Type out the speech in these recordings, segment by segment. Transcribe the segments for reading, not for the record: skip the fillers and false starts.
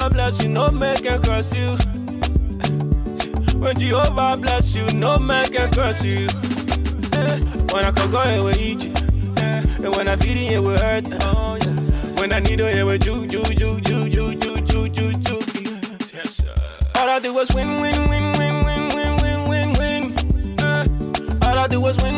Jehovah bless you, no man can curse you. When Jehovah bless you, no man can curse you. When I can go here with eat you, and when I feed it with hurt. When I need it with ju. Yes, sir. All I do was win. All I do was win.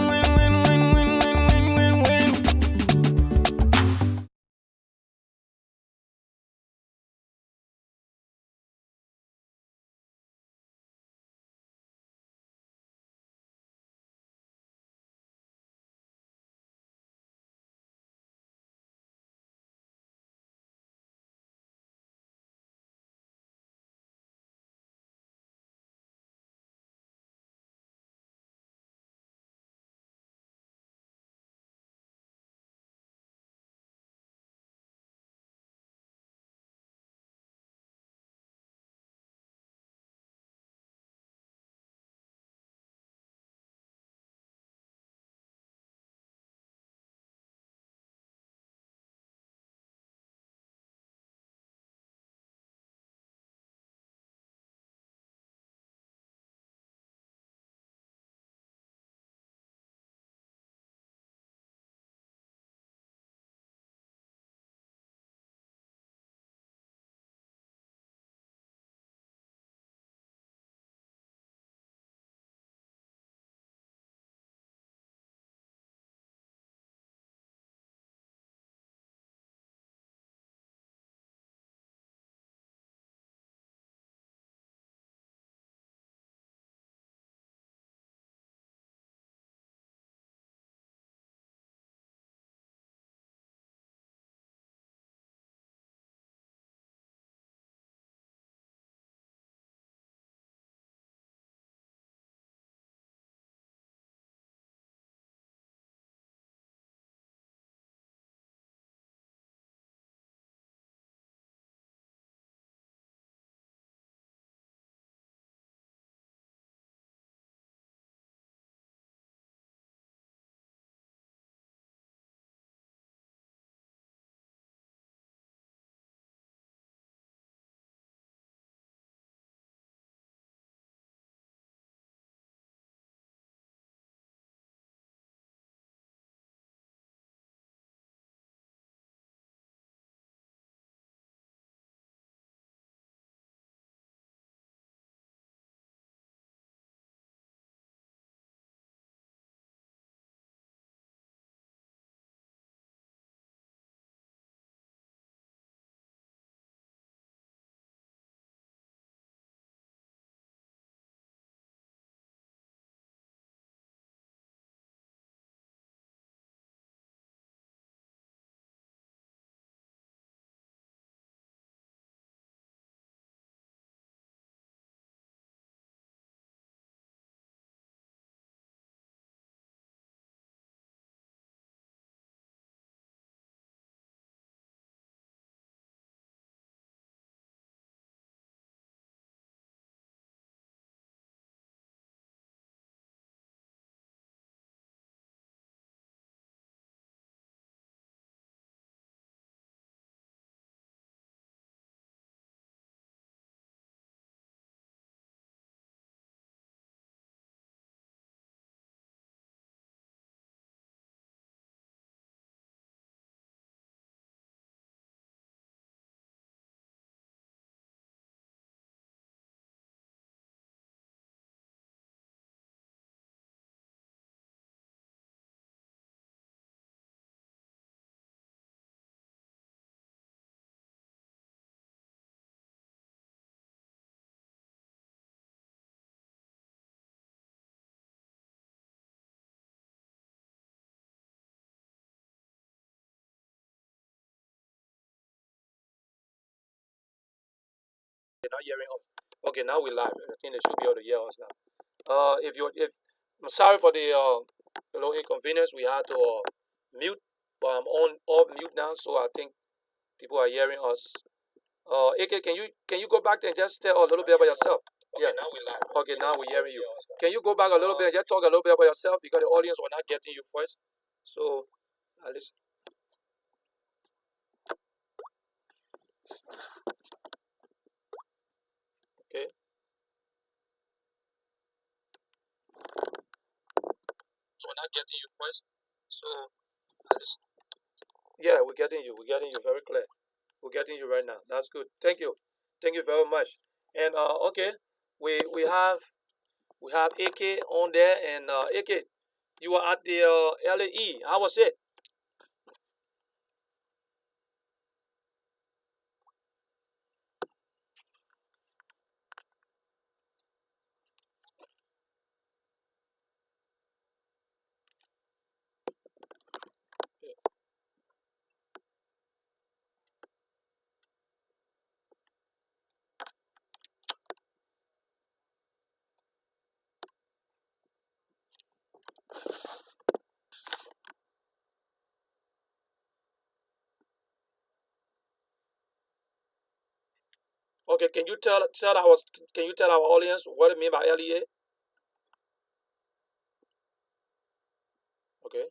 They're not hearing us. Okay, now we're live. I think they should be able to hear us now. If I'm sorry for the little inconvenience, we had to mute, but I'm on off mute now, so I think people are hearing us. AK, can you go back there and just tell a little bit about yourself? Okay, yeah. Now we're live. Okay, now we're hearing you. Can you go back a little bit and just talk a little bit about yourself because the audience were not getting you first. So, listen. getting you first. So yeah, we're getting you. We're getting you very clear. We're getting you right now. That's good. Thank you very much. And okay, we have AK on there, and AK, you were at the LAE. How was it? Okay, can you tell our audience what it mean by LEA? Okay,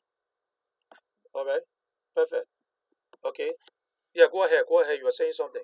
all right, perfect. Okay, yeah, go ahead. Go ahead. You were saying something.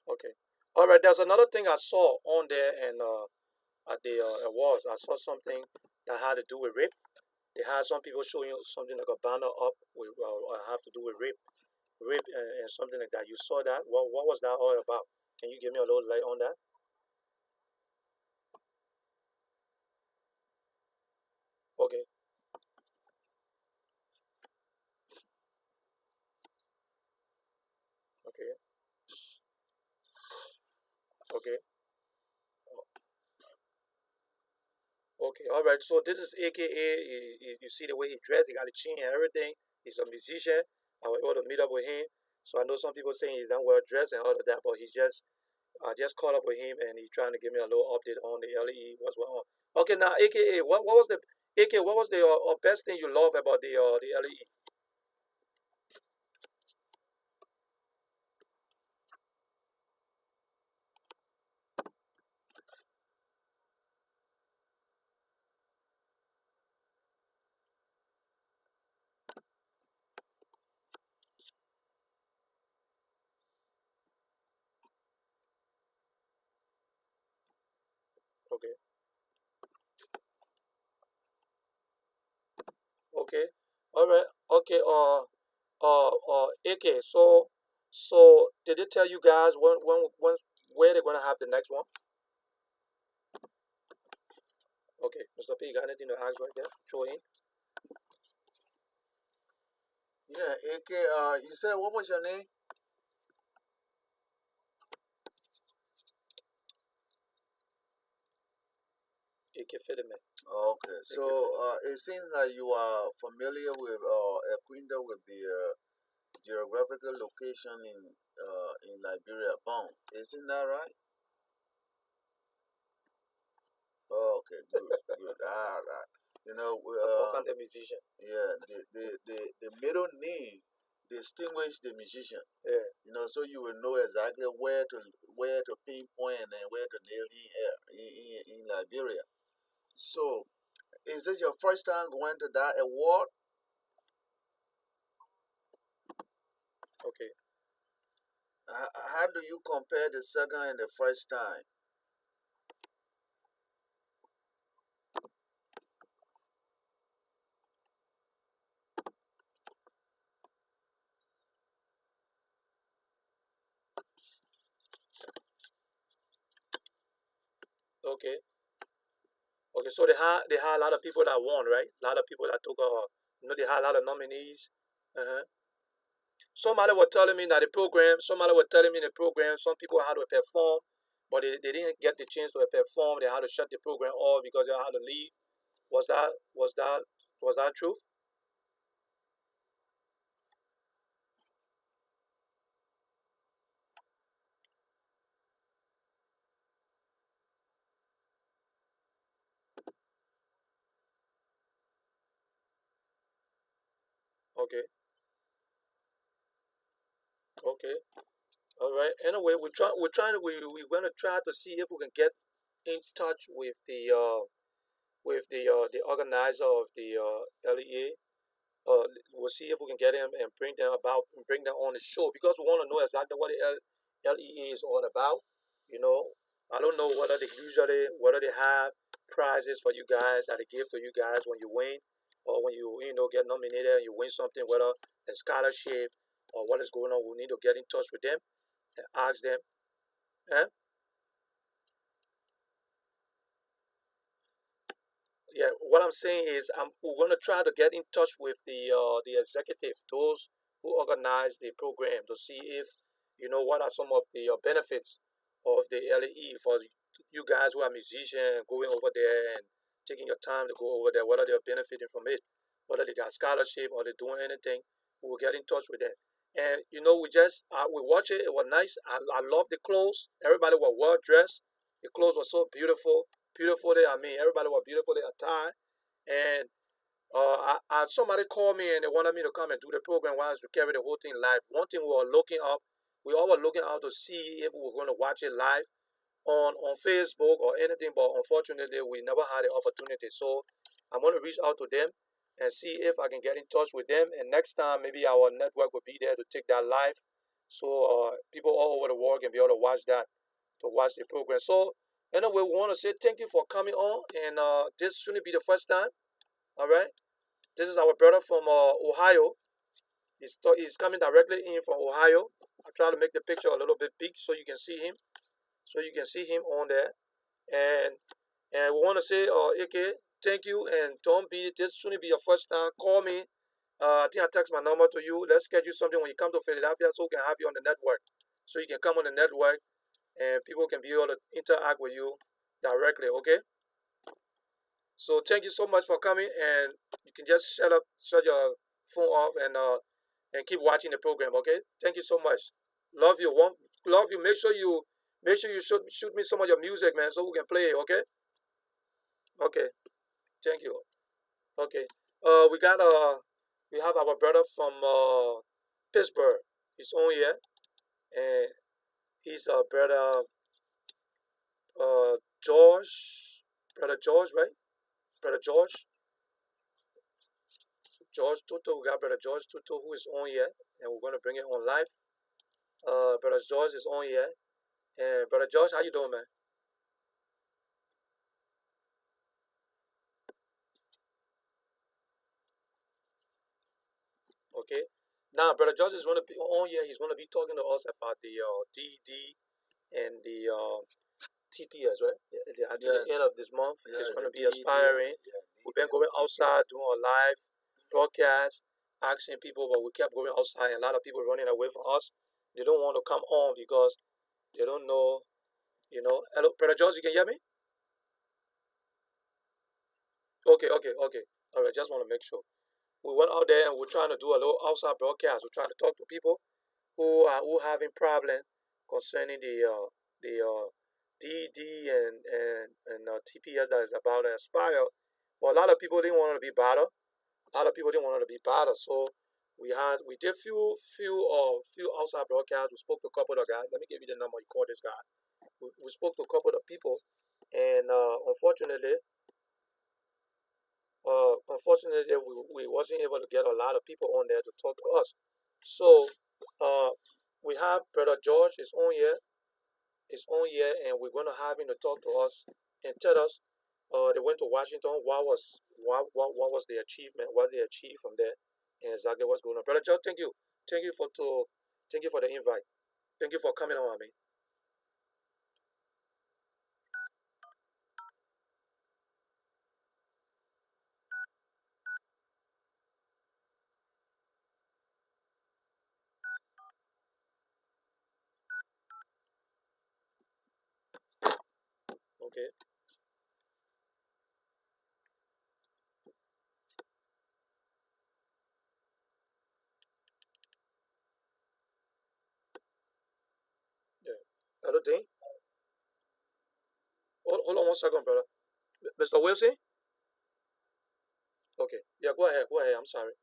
Okay, all right. There's another thing I saw on there, and at the awards, I saw something that had to do with rape. They had some people showing something like a banner up with have to do with rape, and something like that. You saw that? What was that all about? Can you give me a little light on that? Okay, okay, okay, okay. All right. So this is AKA. You see the way he dressed. He got a chin and everything. He's a musician. I was able to meet up with him. So I know some people saying he's not well dressed and all of that, but he just I just caught up with him and he's trying to give me a little update on the LE. What's going on? Okay, now AKA. What was the AK? What was the best thing you love about the LE? Okay, okay, all right. Okay, AK. So did they tell you guys when where they're gonna have the next one? Okay, Mr. P, you got anything to ask right there? Throw in. Yeah, AK, you said what was your name? AK Fitterman. Okay, AK so Fitterman. it seems like you are familiar with acquainted with the geographical location in Liberia bound. Isn't that right? Okay, good, good. You know, A Pocan the musician. yeah, the middle name distinguish the musician. Yeah. You know, so you will know exactly where to pinpoint and where to nail in Liberia. So, is this your first time going to that award? Okay. How do you compare the second and the first time? Okay. Okay, so they had a lot of people that won, right? A lot of people that took they had a lot of nominees. Uh-huh. Somebody was telling me that the program, somebody was telling me the program, some people had to perform, but they didn't get the chance to perform. They had to shut the program off because they had to leave. Was that true? Okay, okay, all right. Anyway, we're gonna try to see if we can get in touch with the organizer of the LEA. We'll see if we can get him and bring them on the show because we want to know exactly what the LEA is all about. You know, I don't know whether they have prizes for you guys that they give to you guys when you win or when you get nominated and you win something, whether a scholarship or what is going on. We need to get in touch with them and ask them. Eh? Yeah, what I'm saying is we're gonna try to get in touch with the executive, those who organize the program, to see if what are some of the benefits of the LAE for you guys who are musicians going over there and taking your time to go over there. Whether they're benefiting from it, whether they got scholarship or they're doing anything, we will get in touch with them. And we watch it. It was nice. I love the clothes. Everybody was well dressed. The clothes were so beautiful, beautifully. I mean, everybody was beautifully attired. And somebody called me and they wanted me to come and do the program while to carry the whole thing live. One thing we all were looking out to see if we were going to watch it live on Facebook or anything, but unfortunately, we never had the opportunity. So I'm going to reach out to them and see if I can get in touch with them. And next time, maybe our network will be there to take that live, so people all over the world can be able to watch that, to watch the program. So anyway, we want to say thank you for coming on, and this shouldn't be the first time. All right, this is our brother from Ohio. He's coming directly in from Ohio. I try to make the picture a little bit big so you can see him. So you can see him on there. And we want to say, AK, thank you, and don't be this shouldn't be your first time. Call me. I think I text my number to you. Let's schedule something when you come to Philadelphia so we can have you on the network. So you can come on the network and people can be able to interact with you directly. Okay. So thank you so much for coming, and you can just shut your phone off, and keep watching the program. Okay. Thank you so much. Love you. Love you. Make sure you shoot me some of your music, man, so we can play it. Okay. Okay. Thank you. Okay. We have our brother from Pittsburgh. He's on here, and he's brother George, brother George, right? Brother George Tuto. We got brother George Tuto who is on here, and we're gonna bring it on live. Brother George is on here, and brother George, how you doing, man? Okay. Now, brother George is gonna be on here. He's gonna be talking to us about the DD and the TPS, right? Yeah, at Yeah, the end of this month, yeah, it's going the to be DED and expiring. yeah, We've DED been and the going outside TPS. doing a live broadcast, asking people, but we kept going outside, and a lot of people running away from us. They don't want to come on because they don't know. Hello, Brother George, you can hear me? Okay, okay, okay. All right, just want to make sure. We went out there and we're trying to do a little outside broadcast. We're trying to talk to people who having problem concerning the DD and TPS that is about to expire. But a lot of people didn't want to be bothered. A lot of people didn't want to be bothered. So we did few outside broadcasts. We spoke to a couple of guys. Let me give you the number. You call this guy. We spoke to a couple of people, and unfortunately, we wasn't able to get a lot of people on there to talk to us. So uh, we have brother George is on here, and we're gonna have him to talk to us and tell us. They went to Washington. What was the achievement? What they achieved from there, and exactly what's going on. Brother George, thank you for the invite. Thank you for coming on, me. Okay. Yeah. Lrtn. Hold on 1 second, brother. Mr. Wilson. Okay. Yeah. Go ahead. Go ahead. I'm sorry.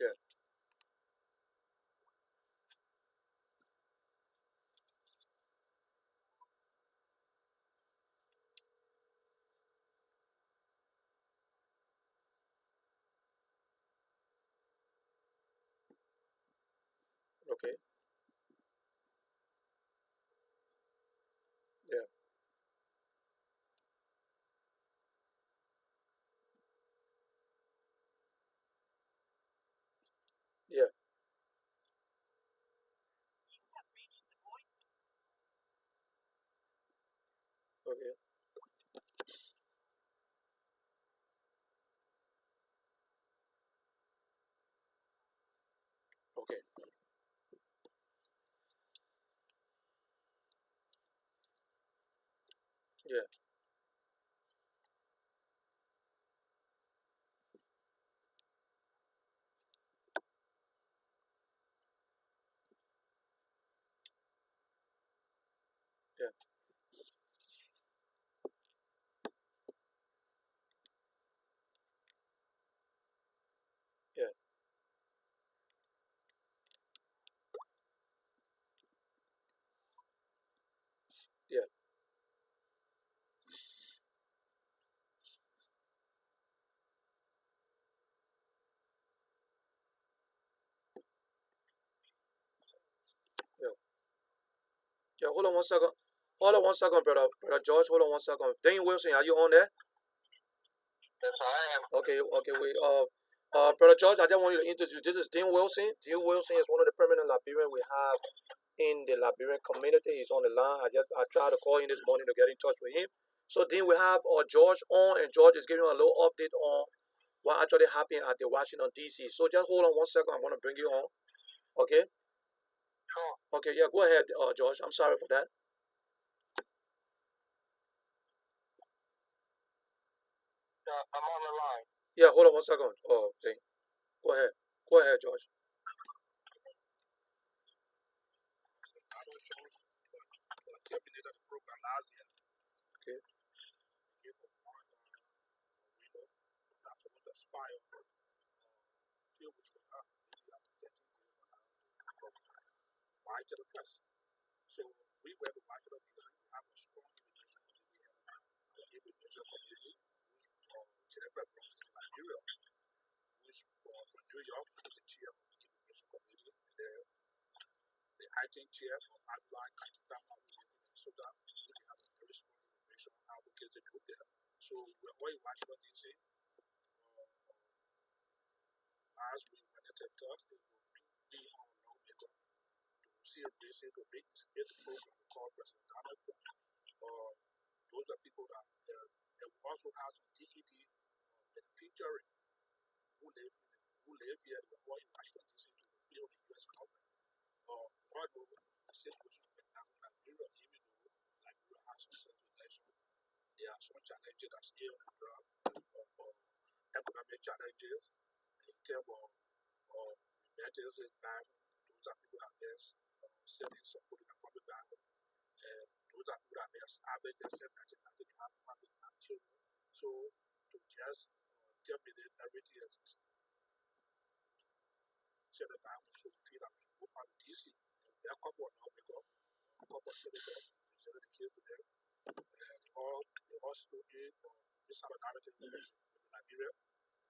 Yeah. Okay. Yeah. Yeah. Okay. Okay. Yeah. Yeah. Yeah. Yeah. Yeah. Yeah. Hold on 1 second. Hold on 1 second, brother. Brother George. Hold on 1 second. Dane Wilson, are you on there? Yes, I am. Okay. Okay. Brother George, I just want you to introduce. This is Dean Wilson. Dean Wilson is one of the permanent Liberian we have in the Liberian community. He's on the line. I tried to call him this morning to get in touch with him. So then we have George on, and George is giving a little update on what actually happened at the Washington D.C. So just hold on 1 second. I'm gonna bring you on. Okay. Sure. Okay. Yeah. Go ahead, George. I'm sorry for that. Yeah, I'm on the line. Yeah. Hold on 1 second. Oh, okay. Go ahead. Go ahead, George. Terminated the program last year. Okay. Gave a one window that's supposed to expire few weeks from now. Maybe after 13 days from now. March to the first. So we were the March to the first. We have a strong immigration community here. The immigration community who's from Jennifer Bronx in Nigeria, who's from New York, who's the chair of the immigration community. The acting chair of Adline Kakitama, who lives in Minnesota, who they have a very strong immigration advocacy group there. So we're all in Washington, D.C. As we wanted to talk, it will be on lawmaker to see if they say to make state program called President Donald Trump. Those are people that and we also have some DED beneficiaries who live here in Washington, D.C. to build the U.S. government. One of the situation in Nigeria, even though Nigeria has a certain election, there are some challenges that still economic challenges in terms of metals and that. Those are people that best selling support in the family that and those are people that best average and sell that they have family and children. So to just terminate everything else, set the time so we feel that we should go out to DC. And we have a couple of now because a couple of senators, we send the kids to them, and they all stood in for this solidarity in Nigeria.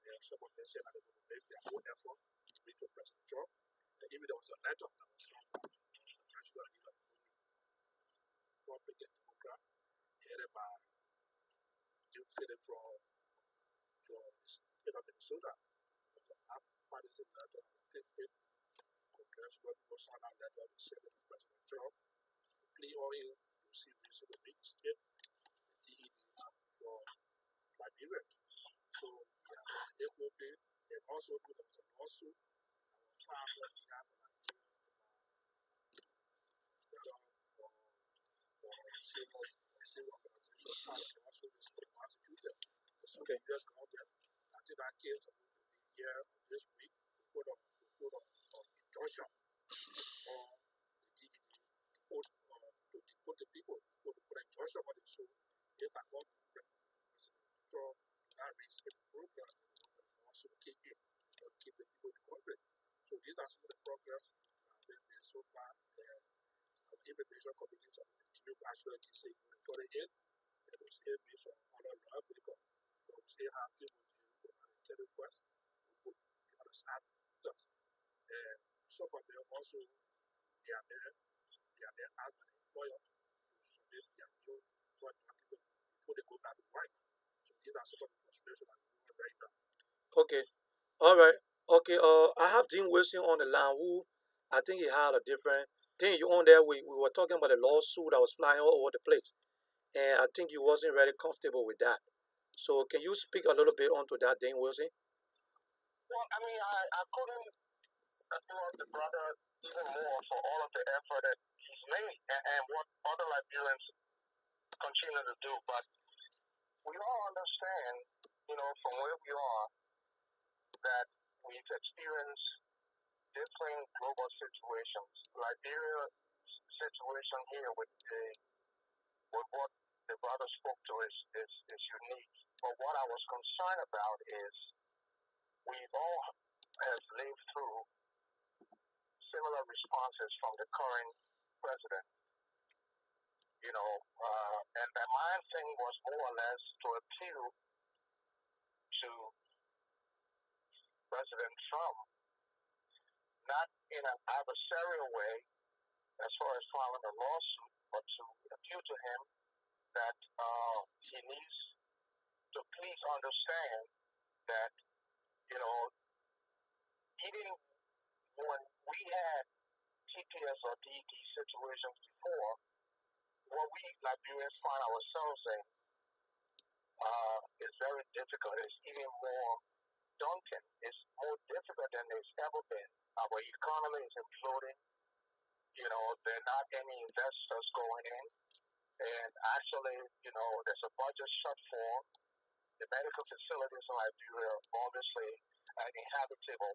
And some of them said that they would make their own effort to reach to President Trump. And even there was a letter that was signed by the national leader, Republican Democrat, headed by Jim Phillips from the state of Minnesota. It was a bipartisan letter on the 15th congressional people signed out letter to send it to President Trump to plea on him to see reason to make state the DED for Liberia. So yeah, they will be, and also there was a lawsuit that was filed on behalf of Nigeria or civil organization part of the lawsuit is being prosecuted. So the Okay. U.S. government, I think that case is supposed to be here this week to put on injunction on the TDD to deport the people, to put an injunction on it. So if I want President Trump to not reinstate the program, and also keep it, keep the people in the country. So these are some of the progress that have been made so far. And our immigration communities are continue to actually keep saying put it in, and we still be some other law because we still have few more to put on the 31st. We put the other side of us. And some of them also they are asked by the employer to submit their new employment document before they go back to work. So these are some of the frustrations that we have right now. Okay. All right. Okay. I have Dean Wilson on the line who I think he had a different thing. You on there? We were talking about a lawsuit that was flying all over the place, and I think you wasn't very comfortable with that. So can you speak a little bit onto that, Dean Wilson? Well, I mean, I couldn't applaud the brother even more for all of the effort that he's made and what other Liberians continue to do. But we all understand, from where we are, that we've experienced different global situations. Liberia's situation here with what the brother spoke to is unique. But what I was concerned about is we all have lived through similar responses from the current president, and the main thing was more or less to appeal to President Trump, not in an adversarial way as far as filing a lawsuit, but to appeal to him that he needs to please understand that, even when we had TPS or DD situations before, what we Liberians find ourselves in is very difficult. It's even more daunting. It's more difficult than it's ever been. Our economy is imploding. There are not any investors going in. And actually, there's a budget shortfall. The medical facilities in Liberia obviously are inhabitable.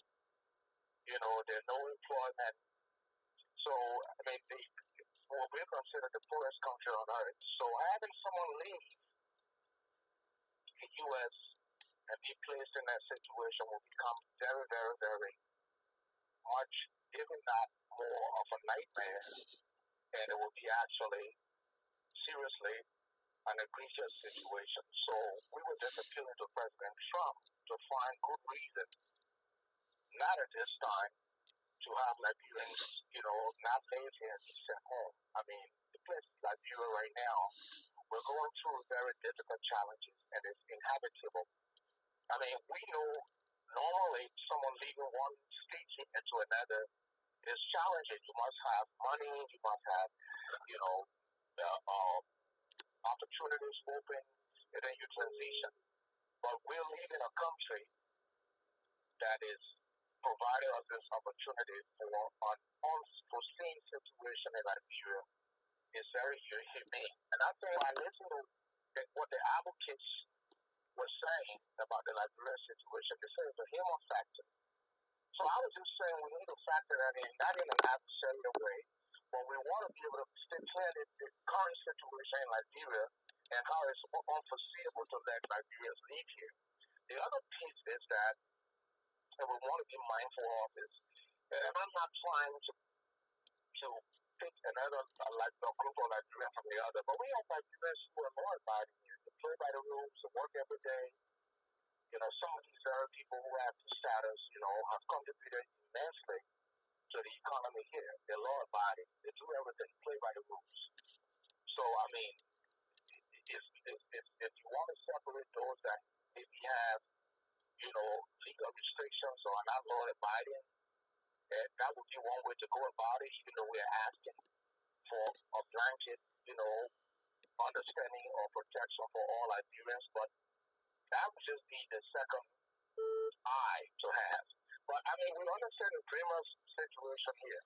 There's no employment. So, I mean, what we consider the poorest country on earth. So having someone leave the U.S. and be placed in that situation will become very, very, very much, even not more of a nightmare, and it will be actually seriously an egregious situation. So we were just appealing to President Trump to find good reason, not at this time, to have Liberians, not live here in decent home. I mean, the place Liberia right now, we're going through very difficult challenges, and it's inhabitable. I mean, we know normally someone leaving one state into another is challenging. You must have money, you must have, opportunities open, and then you transition. But we're leaving a country that is providing us this opportunity for an unforeseen situation in Liberia is very humane. And I think I listen to what the advocates were saying about the Liberian situation. They say it's a human factor. So I was just saying we need to factor that in, not in an adversarial way, but we want to be able to stay clear of the current situation in Liberia and how it's unforeseeable to let Liberians leave here. The other piece is that we want to be mindful of is, and I'm not trying to pick another like a group of Liberians from the other, but we have Liberians who are law abiding here, to play by the rules, to work every day. Some of these other people who have the status, have contributed immensely to the economy here. They're law abiding. They do everything, play by the rules. So, I mean, if you want to separate those that maybe have, legal restrictions or are not law abiding, that would be one way to go about it, even though we're asking for a blanket, understanding or protection for all Liberians. But that would just be the second good eye to have. But I mean, we understand the dreamers situation here.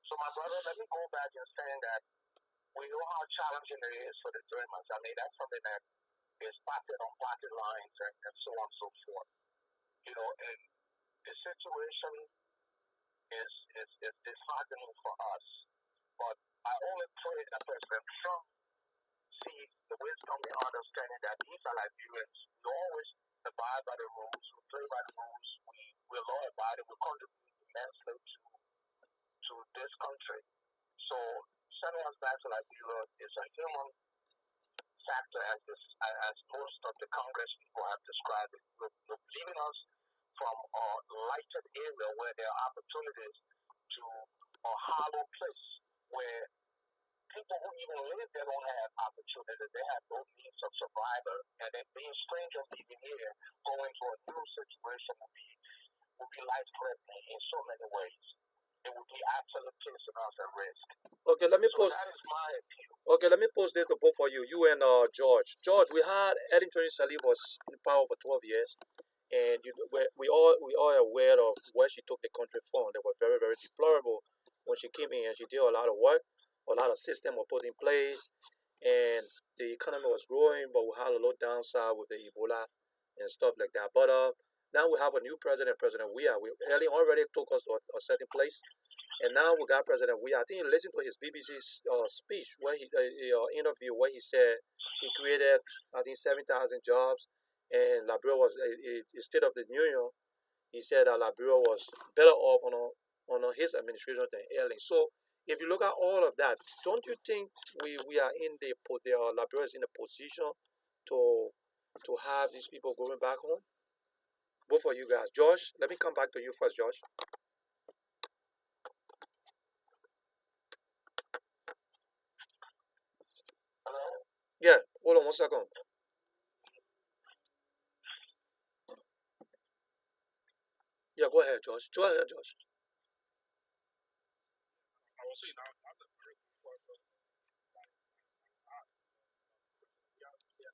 So my brother, let me go back and saying that we know how challenging it is for the dreamers. I mean, that's something that is spotted on party lines and so on and so forth. You know, and the situation is disheartening for us. But I only pray that President Trump sees the wisdom and understanding that these are Liberians. We always abide by the rules, we play by the rules, we're law abiding, we contribute immensely to this country. So sending us back to Liberia is a human factor as most of the Congress people have described it. You're leaving us from a lighted area where there are opportunities to a hollow place where people who even live there don't have opportunities. They have no means of survival. And then being strangers even here, going to a new situation will be life threatening in so many ways. It would be actually placing us at risk. Okay, let me So pose. that is my appeal. Okay, let me pose this to both of you. You and George. George, we had Lrtn Salih was in power for 12 years, and we all are aware of where she took the country from. They were very very deplorable when she came in, and she did a lot of work, a lot of system were put in place, and the economy was growing, but we had a little downside with the Ebola and stuff like that. But now we have a new president, President Weah. Ellie already took us to a certain place, and now we got President Weah. I think you listened to his BBC's speech where interview where he said he created I think 7,000 jobs, and Liberia was a state of the union. He said that Liberia was better off on his administration than Erling. So if you look at all of that, don't you think we are in Liberia is in a position to have these people going back home? Both of you guys, Josh. Let me come back to you first, Josh. Hello? Yeah, hold on 1 second. Yeah, go ahead, Josh. Go ahead, Josh. I was saying now the American was yeah, yeah,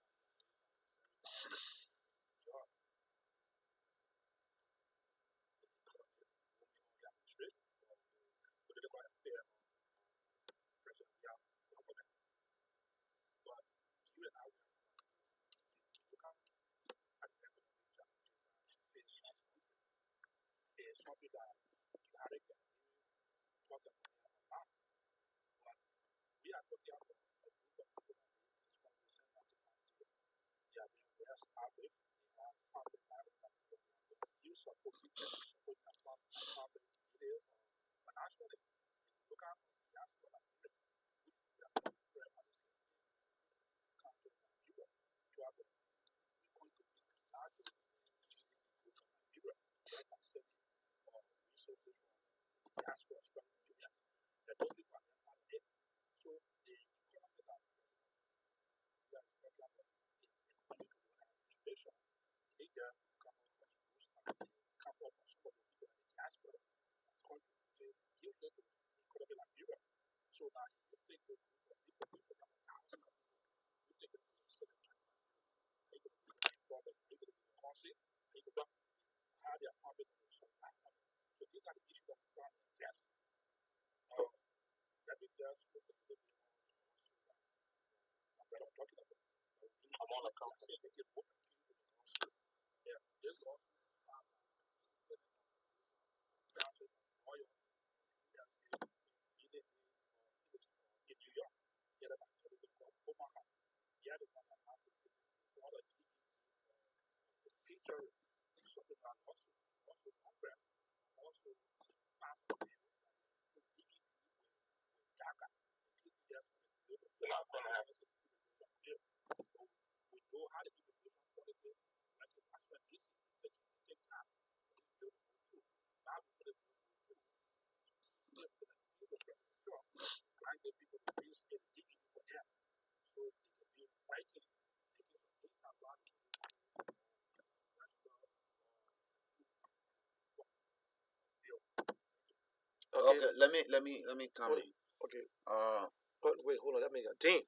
job, trip, but it might fair President Young government. But you and I look at the economic challenges that face us is something that you had to get talk about a lot. But we are talking about a group of people that live in this country since 1992. They are being well established. They have family marriage that you support them, you support their family, either financially. Look at the diaspora, which we are very much the same country in Nigeria. You have we contribute largely to the GDP growth of Nigeria. Like I said, resources from diaspora, especially Nigerians, that those people are not part of it. So the economy that we are talking about is economic administration. They just come up from schools and come up from some of the people in the diaspora contributed hugely to the economy of Nigeria. So now if you take the group of people, people that are thousands of people, you take it to the city of Nigeria, are you going to be the problem? Are you going to be the cause? Are you going to how their family will survive? So these are the issues that we try to address. Let me just look a little bit more what I'm talking about. I'm on a conversation with you. Yeah, this lawsuit is filed by council oil in New York. The other one is called Omaha. The other one that happened to all the teacher something like also program also pass the bill to DBT with DACA. They're not going to have it. So we know how to do the different quality. Like in Washington DC, it takes time. It's built through. Now we put it through. Trying to get people to use it DBT for them. So they can be fighting. They can get a lot of Okay. Okay, let me comment. Okay. Uh, Wait, hold on. Let me. Dean.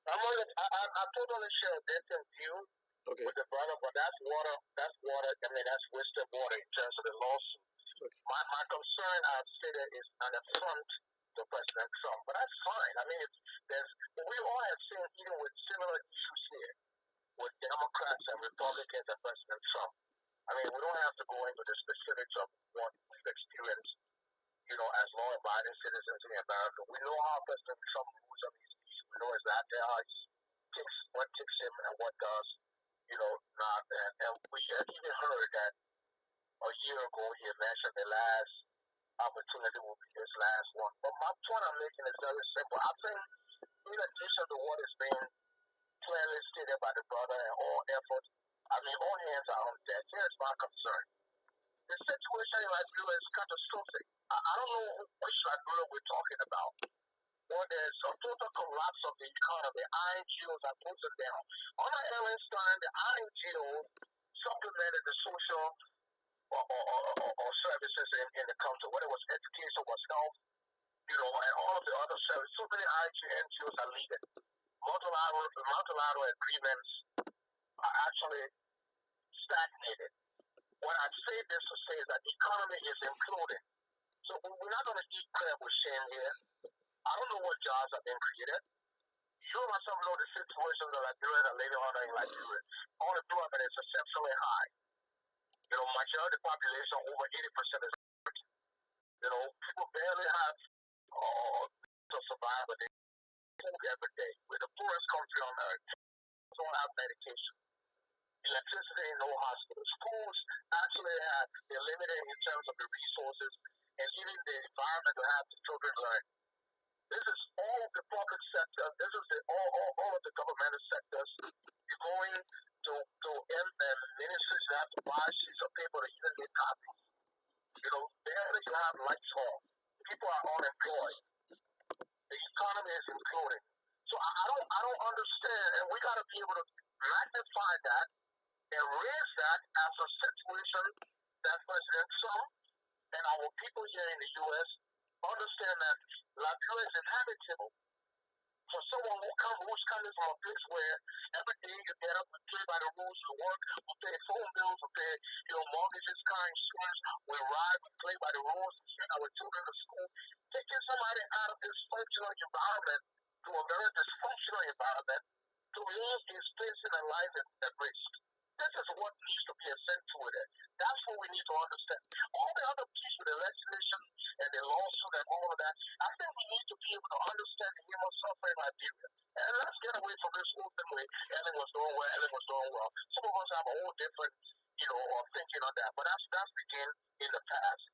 I totally share that view. Okay. with the brother, but that's water. That's water. I mean, that's wasted water in terms of the lawsuit. Okay. My concern, I'd say, that is an affront to President Trump, but that's fine. I mean, we all have seen, even with similar issues here, with Democrats and Republicans and President Trump. I mean, we don't have to go into the specifics of what we've experienced, as law-abiding citizens in America. We know how President Trump moves on these issues. We know exactly how he takes what takes him and what does, not. And we have even heard that a year ago he had mentioned the last opportunity will be his last one. But my point I'm making is very simple. I think, in addition to what is being clearly stated by the brother and all efforts, I mean, all hands are on deck. Here's my concern. The situation in Liberia is catastrophic. I don't know which Liberia we're talking about. Well, there's a total collapse of the economy. INGOs are closing down. Under Ellen's time, the INGOs supplemented the social or services in the country, whether it was education, was health, and all of the other services. So many NGOs are leaving. Multilateral agreements are actually stagnated. What I say this to say is that the economy is imploding. So we're not going to eat crab with shame here. I don't know what jobs have been created. You myself know the situation that Liberia are living under in Liberia. Unemployment is exceptionally high. Majority of the population, over 80% is working. People barely have to survive, but they food every day. We're the poorest country on earth. We don't have medication. Electricity in no hospitals. Schools actually they're limited in terms of the resources and even the environment to have the children learn. This is all of the public sector. This is all of the governmental sectors. You're going to ministries that have to buy sheets of paper to even make copies. Barely you have lights on. People are unemployed. The economy is imploding. So I don't understand, and we got to be able to magnify that and raise that as a situation that President Trump and our people here in the U.S. understand that Liberia is inhabitable. For someone who's coming from a place where every day you get up and play by the rules, you work, we pay phone bills, we pay mortgages, car insurance, we ride, we play by the rules, we send our children to school. Taking somebody out of this functional environment to a very dysfunctional environment to leave is placing a life at risk. This is what needs to be accentuated. That's what we need to understand. All the other pieces with the legislation and the lawsuit and all of that, I think we need to be able to understand the human suffering in Liberia. And let's get away from this whole thing where Ellen was doing well, Ellen was doing well. Some of us have a whole different, thinking on that. But that's began in the past.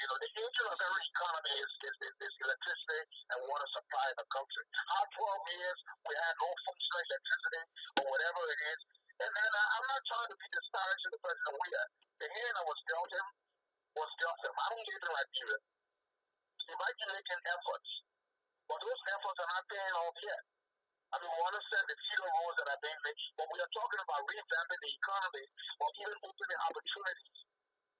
The engine of every economy is electricity and water supply in the country. Our 12 years, we had no functional electricity or whatever it is. And then I'm not trying to be disparaging the president. The hand I was dealt him was dealt him. I don't live in Liberia. He might be making efforts, but those efforts are not paying off yet. I mean, we understand the few roles that are being made, but we are talking about revamping the economy or even opening opportunities.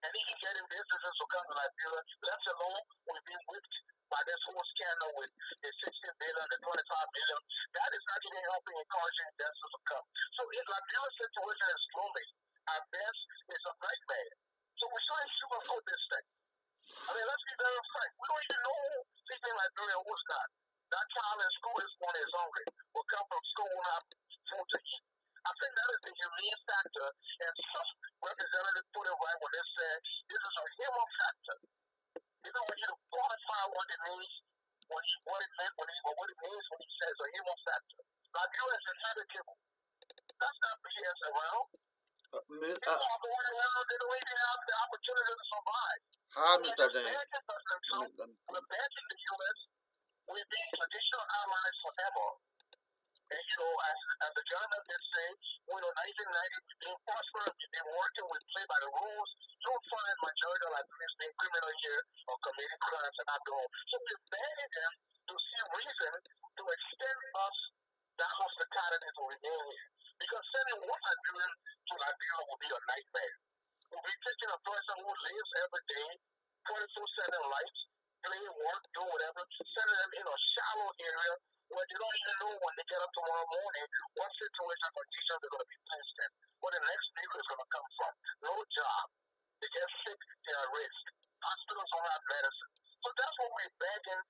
And even getting businesses to come to Liberia, let alone we've been whipped by this whole scandal with the 16 billion, the 25 billion. That is not even helping encouraging investors to come. So if Liberia's situation is gloomy, at best, it's a nightmare. So we shouldn't sugarcoat this thing. I mean, let's be very frank. We don't even know people in Liberia who's got. That child in school this morning is hungry. Will come from school, won't have food to eat. I think that is the humane factor, and some representatives put it right when they said this is a human factor. Even when you quantify what it means, what it means when he says a human factor. Liberia is inhabitable. That's not BS around. People are going around, they don't even have the opportunity to survive. Hi, Mr. Dan. We're banking the U.S. We've been traditional allies forever. And, as the gentleman did say, 1990, we've been prosperous, we've been working, we play by the rules. You don't find majority of Liberians being criminal here or committing crimes and not doing. So we're banning them to see reason to extend us that hospitality to remain here. Because sending one Liberian to Liberia will be a nightmare. We'll be taking a person who lives every day, 24/7 lights, play, work, do whatever, sending them in a shallow area where they don't even know when they get up tomorrow morning what situation conditions they're going to be placed in. the next neighbor is going to come from. No job. They get sick, they are at risk. Hospitals don't have medicine. So that's what we're begging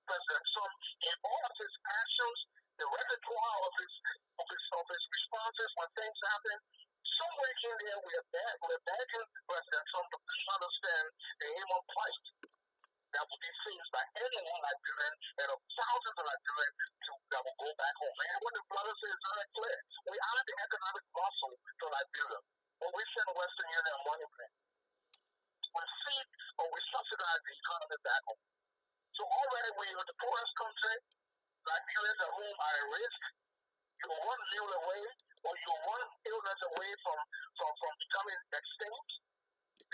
President Trump in all of his actions, the repertoire of his responses when things happen. Somewhere in there, we're begging President Trump to please understand the human plight that will be faced by anyone Liberian and of thousands of Liberians that will go back home. And what the brother says is very clear. We are the economic muscle to Liberia. When we send Western Union money, we feed or we subsidize the economy back home. So already we're the poorest country. Liberians at home are at risk. You're one meal away or you're one illness away from becoming extinct.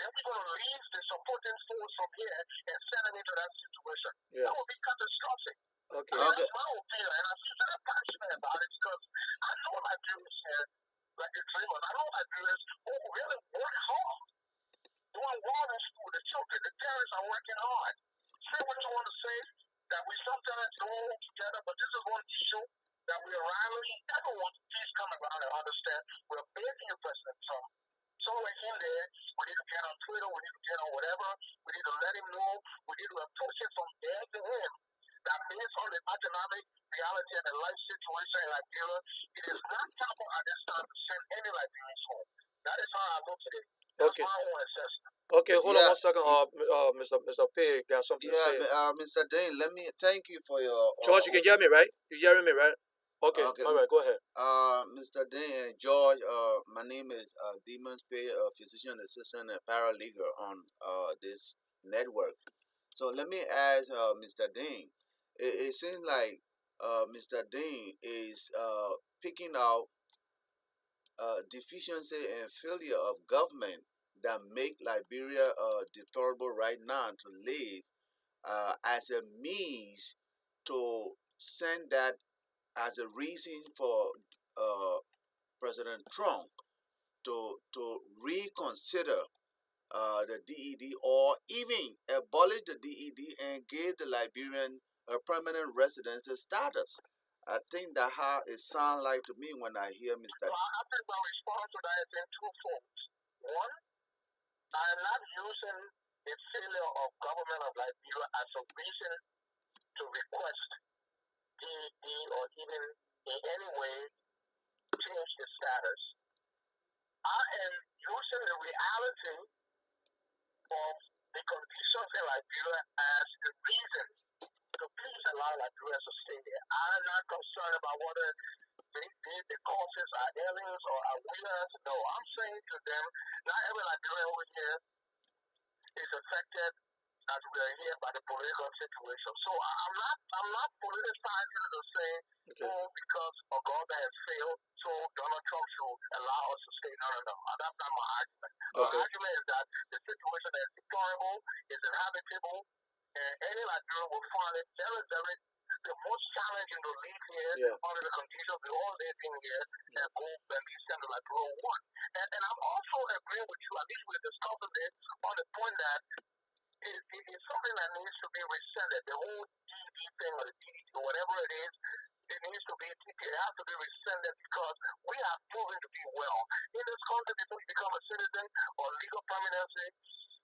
Then we're going to leave the supporting force from here and send them into that situation. Yeah. That would be catastrophic. Okay. I mean, that's my opinion, and I feel very passionate about it because I know Liberians here, like the dreamers, I know Liberians who really work hard, doing well in school, the children, the parents are working hard. Say what you want to say, that we sometimes don't work together, but this is one issue that we're rallying. Everyone, please come around and understand. We're begging you, President Trump. Somewhere in there, we need to get on Twitter, we need to get on whatever, we need to let him know, we need to approach it from there to him. That based on the economic reality and the life situation in Liberia, it is not proper at this time to send any Liberians home. That is how I look at it. That's Okay. my own assessment. Okay, hold on 1 second. Mr. P got something to say. Mr. Dane, let me thank you for your. George, you can hear me, right? You hearing me, right? Okay. Okay. All right, go ahead. Mr. Dane and George, my name is Demons Pay, physician assistant and paralegal on this network. So let me ask Mr. Dane. It seems like Mr. Dane is picking out deficiency and failure of government that make Liberia deplorable right now to live as a means to send that as a reason for President Trump to reconsider the DED or even abolish the DED and give the Liberian a permanent residency status. I think that how it sounds like to me when I hear Mr. Well, I think my response to that is in two folds. One, I am not using the failure of government of Liberia as a reason to request DED or even in any way change the status. I am using the reality of the conditions in Liberia as the reason to please allow Liberians to stay there. I'm not concerned about whether the causes are aliens or are weird. No, I'm saying to them, not every Liberian over here is affected as we are here by the political situation. So I'm not politicizing it or saying, oh, because Ogoda has failed, so Donald Trump should allow us to stay. No. That's not my argument. My argument is that the situation is deplorable, is inhabitable, and any Liberian will find it very, very the most challenging to live here under the conditions we all live in here and go and be sent to Liberia one. And I'm also agreeing with you, at least we're discussing this on the point that it is something that needs to be rescinded. The whole DD thing or the DD or whatever it is, it has to be rescinded because we are proven to be well. In this country, before you become a citizen or legal permanency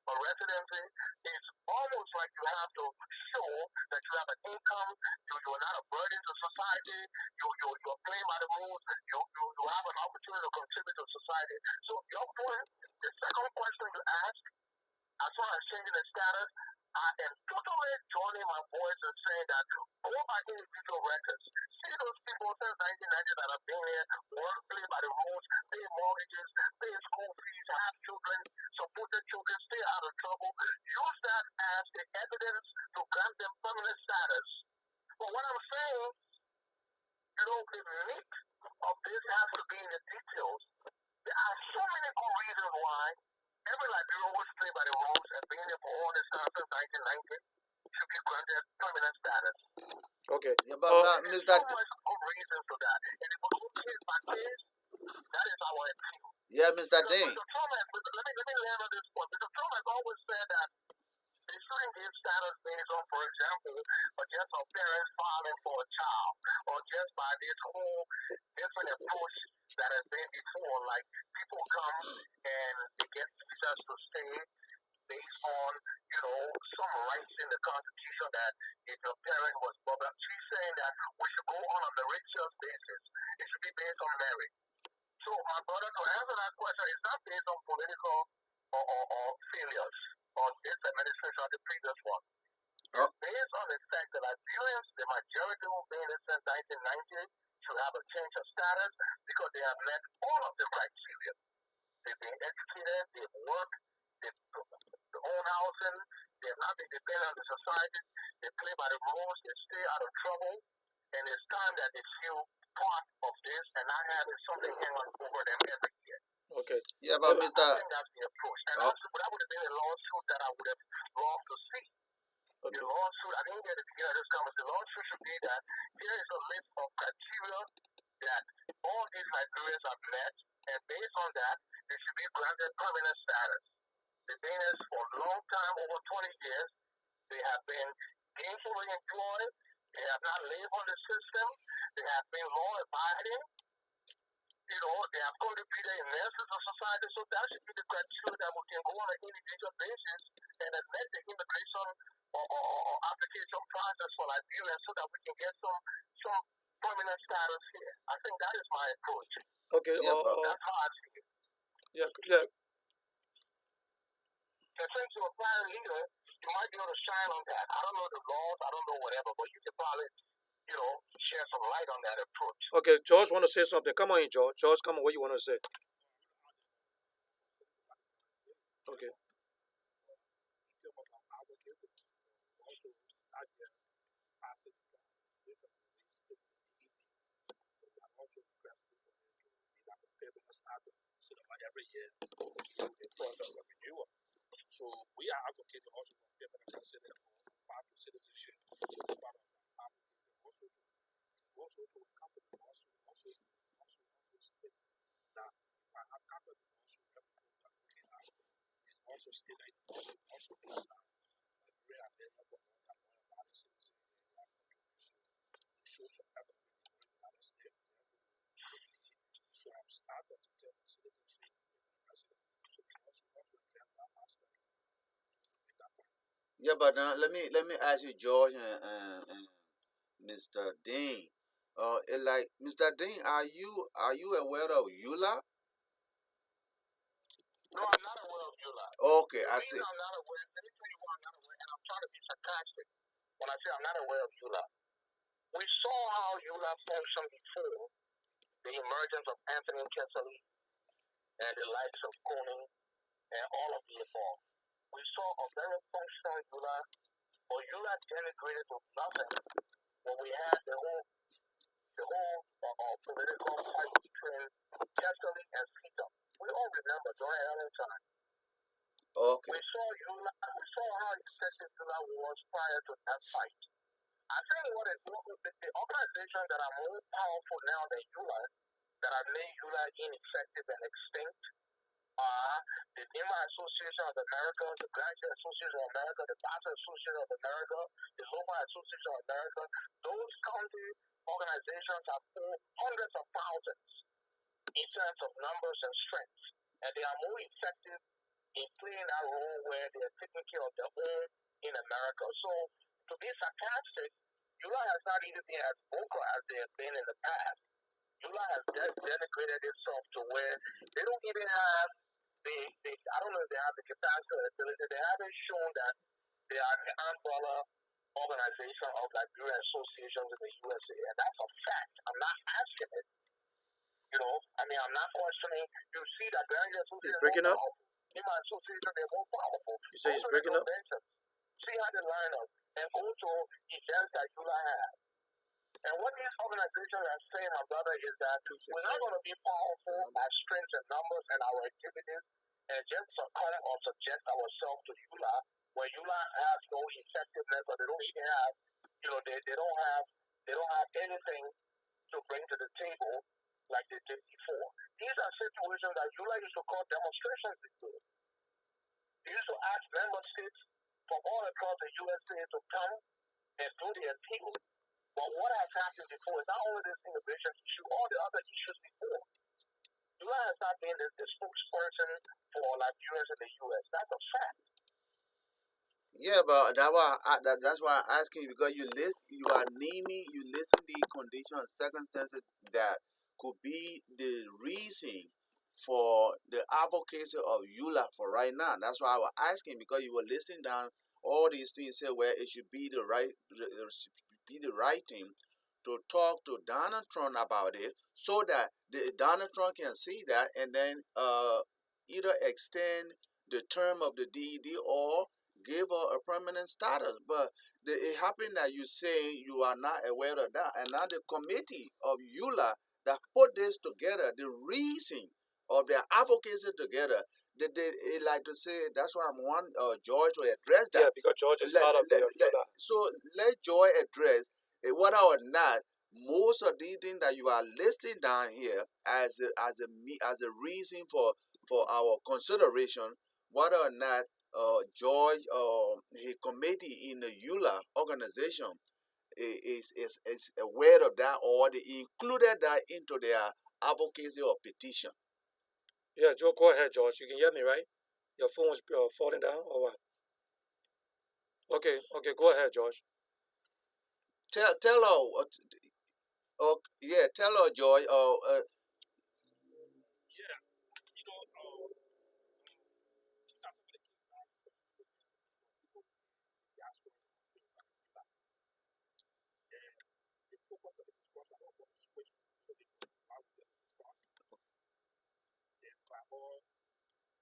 or residency, it's almost like you have to show that you have an income, you are not a burden to society, you're playing by the rules, you have an opportunity to contribute to society. So your point, the second question you asked, as far as changing the status, I am totally joining my voice and saying that go by individual records. See those people since 1990 that have been here, work, play by the rules, pay mortgages, pay school fees, have children, support their children, stay out of trouble. Use that as the evidence to grant them permanent status. But what I'm saying, the meat of this has to be in the details. There are so many good reasons why every Liberian was played by the rules and been here for all this time since 1990 should be granted permanent status. Okay. Yeah, but there's so much good reasons for that. And if we go case by case, that is our appeal. Yeah, Mr. Dane. Mr. Trump, let me land on this point. Mr. Trump has always said that They shouldn't give status based on, for example, or just a parent filing for a child, or just by this whole different approach that has been before. Like people come and they get visas to stay based on, some rights in the Constitution that if your parent was brother, she's saying that we should go on a meritorious basis. It should be based on merit. So, my brother, to answer that question, it's not based on political or failures or this administration or the previous one. Oh, It's based on the fact that Liberians, the majority who've been here since 1990, should have a change of status because they have met all of the criteria. They've been educated, they've worked, they've own housing, they've not been dependent on the society, they play by the rules, they stay out of trouble, and it's time that they feel part of this and not having something hang on over them every year. Okay. yeah, So but I Mr. think that's the approach. And Oh, that would have been a lawsuit that I would have loved to see. The Okay. lawsuit, I didn't get to the beginning of this conversation. The lawsuit should be that here is a list of criteria that all these Liberians have met, and based on that, they should be granted permanent status. They've been here for a long time, over 20 years. They have been gainfully employed. They have not lived on the system. They have been law abiding. They have contributed in their to society. So that should be the criteria that we can go on an individual basis and admit the immigration or application process for Liberia so that we can get some permanent status here. I think that is my approach. Okay. yeah, but That's how I see it. Yeah. And since you're a prior leader, you might be able to shine on that. I don't know the laws, I don't know whatever, but you can probably, share some light on that approach. Okay. George, want to say something? Come on in, George. George, come on. What you want to say? Okay. Also, I just pass it different I'm also requesting for them to be like a fabulous adult, so that every year a process of renewal. So we are advocating also for permanent resident or part of citizenship as part of our application, also to accompany also state that if I have covered also everything that looking at is also stated also we are there for more than one about citizenship shows some evidence in the United States. So I'm starting to tell the citizenship president to also attend that aspect in that part. yeah, but let me ask you, George and Mr. Dean. Like Mr. Dean, are you aware of EULA? No, I'm not aware of ULA. Okay, The I reason see. I'm not aware, let me tell you why I'm not aware, and I'm trying to be sarcastic when I say I'm not aware of ULA. We saw how ULA functioned before the emergence of Anthony Kesselly and the likes of Coney and all of the above. We saw a very functional ULA, but ULA denigrated to nothing when we had the whole political fight between Kesselly and Sita. We all remember during Ellen time. Okay, We saw how effective ULA was prior to that fight. I think the organizations that are more powerful now than ULA, that have made ULA ineffective and extinct, are the DEMA Association of America, the Graduate Association of America, the Boston Association of America, the Loma Association of America. Those county organizations have hundreds of thousands in terms of numbers and strength, and they are more effective in playing that role where they are taking care of their own in America. So, to be sarcastic, ULA has not even been as vocal as they have been in the past. ULA has denigrated itself to where they don't even have I don't know if they have the capacity or ability. They haven't shown that they are the umbrella organization of Liberian associations in the USA, and that's a fact. I'm not asking it. I'm not questioning. You see that the association He's is breaking more up. powerful. In my association, they're more powerful. You say Go he's to the breaking up. convention, see how they line up, and go to events that ULA has. And what these organizations are saying, my brother, is that we're not going to be powerful by strength and numbers and our activities and just succumb or subject ourselves to ULA, where ULA has no effectiveness or they don't even have, they don't have anything to bring to the table like they did before. These are situations that ULA used to call demonstrations before. They used to ask member states from all across the USA to come and do their appeal. But what has happened before is not only this immigration issue, all the other issues before. Yula has not been the spokesperson for Liberians in the U.S. That's a fact. Yeah, but that's why I'm asking you, because you are naming, you listen the conditions and circumstances that could be the reason for the advocacy of Eula for right now. That's why I was asking, because you were listing down all these things here where it should be it should be the right thing to talk to Donald Trump about it, so that Donald Trump can see that, and then either extend the term of the DED or give her a permanent status. But it happened that you say you are not aware of that, and now the committee of EULA that put this together, the reason of their advocacy together, they like to say, that's why I'm want George to address Yeah, that. because George is part of the ULA. So let Joy address whether or not most of these things that you are listing down here as a reason for our consideration, whether or not George his committee in the EULA organization is aware of that, or they included that into their advocacy or petition. Yeah, Joe, go ahead, George. You can hear me, right? Your phone was falling down, or what? Okay, go ahead, George. Tell her, yeah, tell her, Joy. Yeah, you know, sometimes somebody came back people diaspora and the focus of the discussion was going to switch to the how we get the discussion. And by all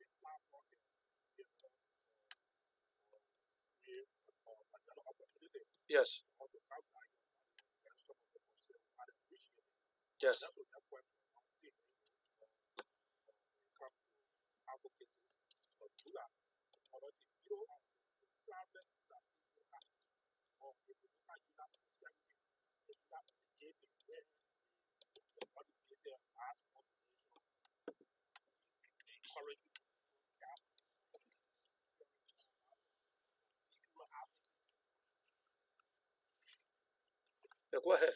the platform and you know, create another opportunity Yes, for to come back and some of the concept I appreciate it. yes. That's what that question on team when it comes to advocacy of Judah. You know, the problem that people have, or if you look at Judah on the 17th, if Judah on the 18th, where the motivator ask motivation, encourage people to cast, people have Yeah, go ahead.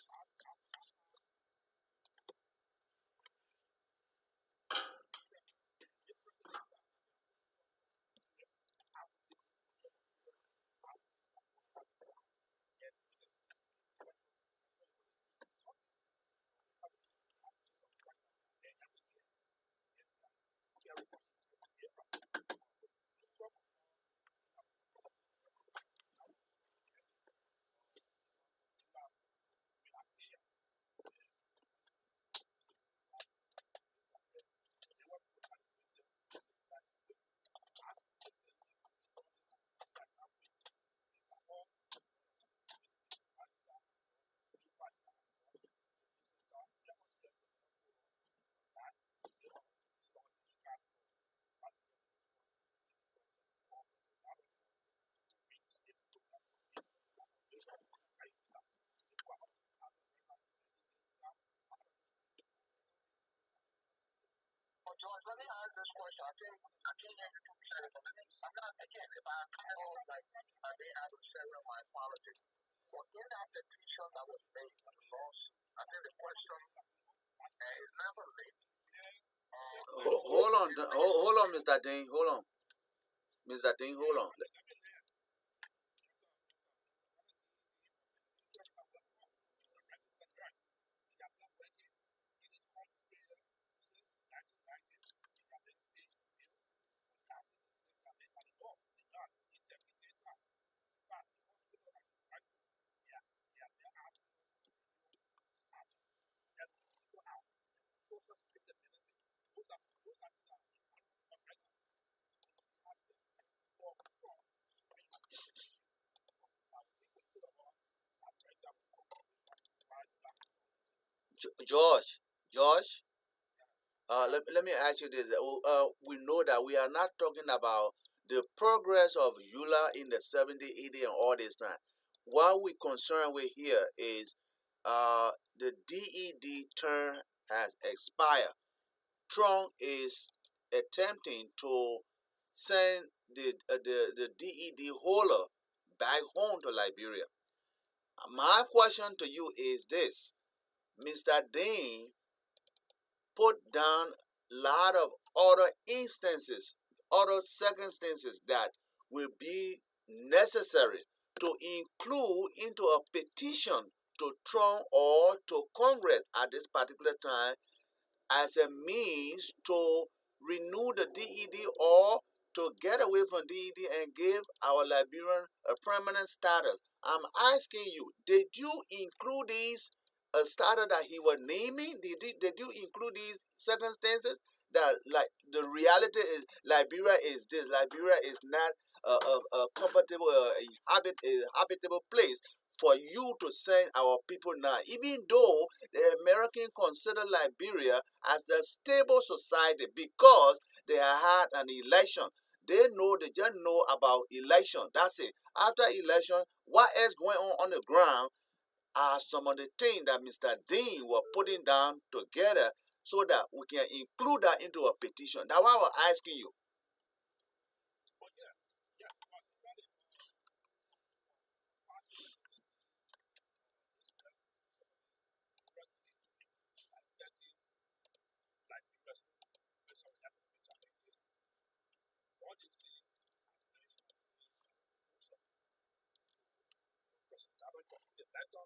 Well, George, let me ask this question. I can't hear you too clearly. I'm not, again, if I kind of like, I may have to share in my politics. Well, in that petition that was made in the lawsuit, I think the question is never late. Hold on, hold on, Mr. Ding, hold on, Mr. Ding, hold on. George, George, let me ask you this. We know that we are not talking about the progress of EULA in the 70, 80, and all this time. What we concerned with here is the DED term has expired. Trump is attempting to send the DED holder back home to Liberia. My question to you is this: Mr. Dean put down a lot of other instances, other circumstances that will be necessary to include into a petition to Trump or to Congress at this particular time as a means to renew the DED or to get away from DED and give our Liberian a permanent status. I'm asking you, did you include these status that he was naming? Did you include these circumstances? That like the reality is Liberia is this. Liberia is not a comfortable, habitable place for you to send our people now, even though the American consider Liberia as a stable society because they have had an election. They just know about election. That's it. After election, what else going on the ground are some of the things that Mr. Dean was putting down together so that we can include that into a petition. That's why I was asking you. But yeah, yeah, particularly like because all these things the better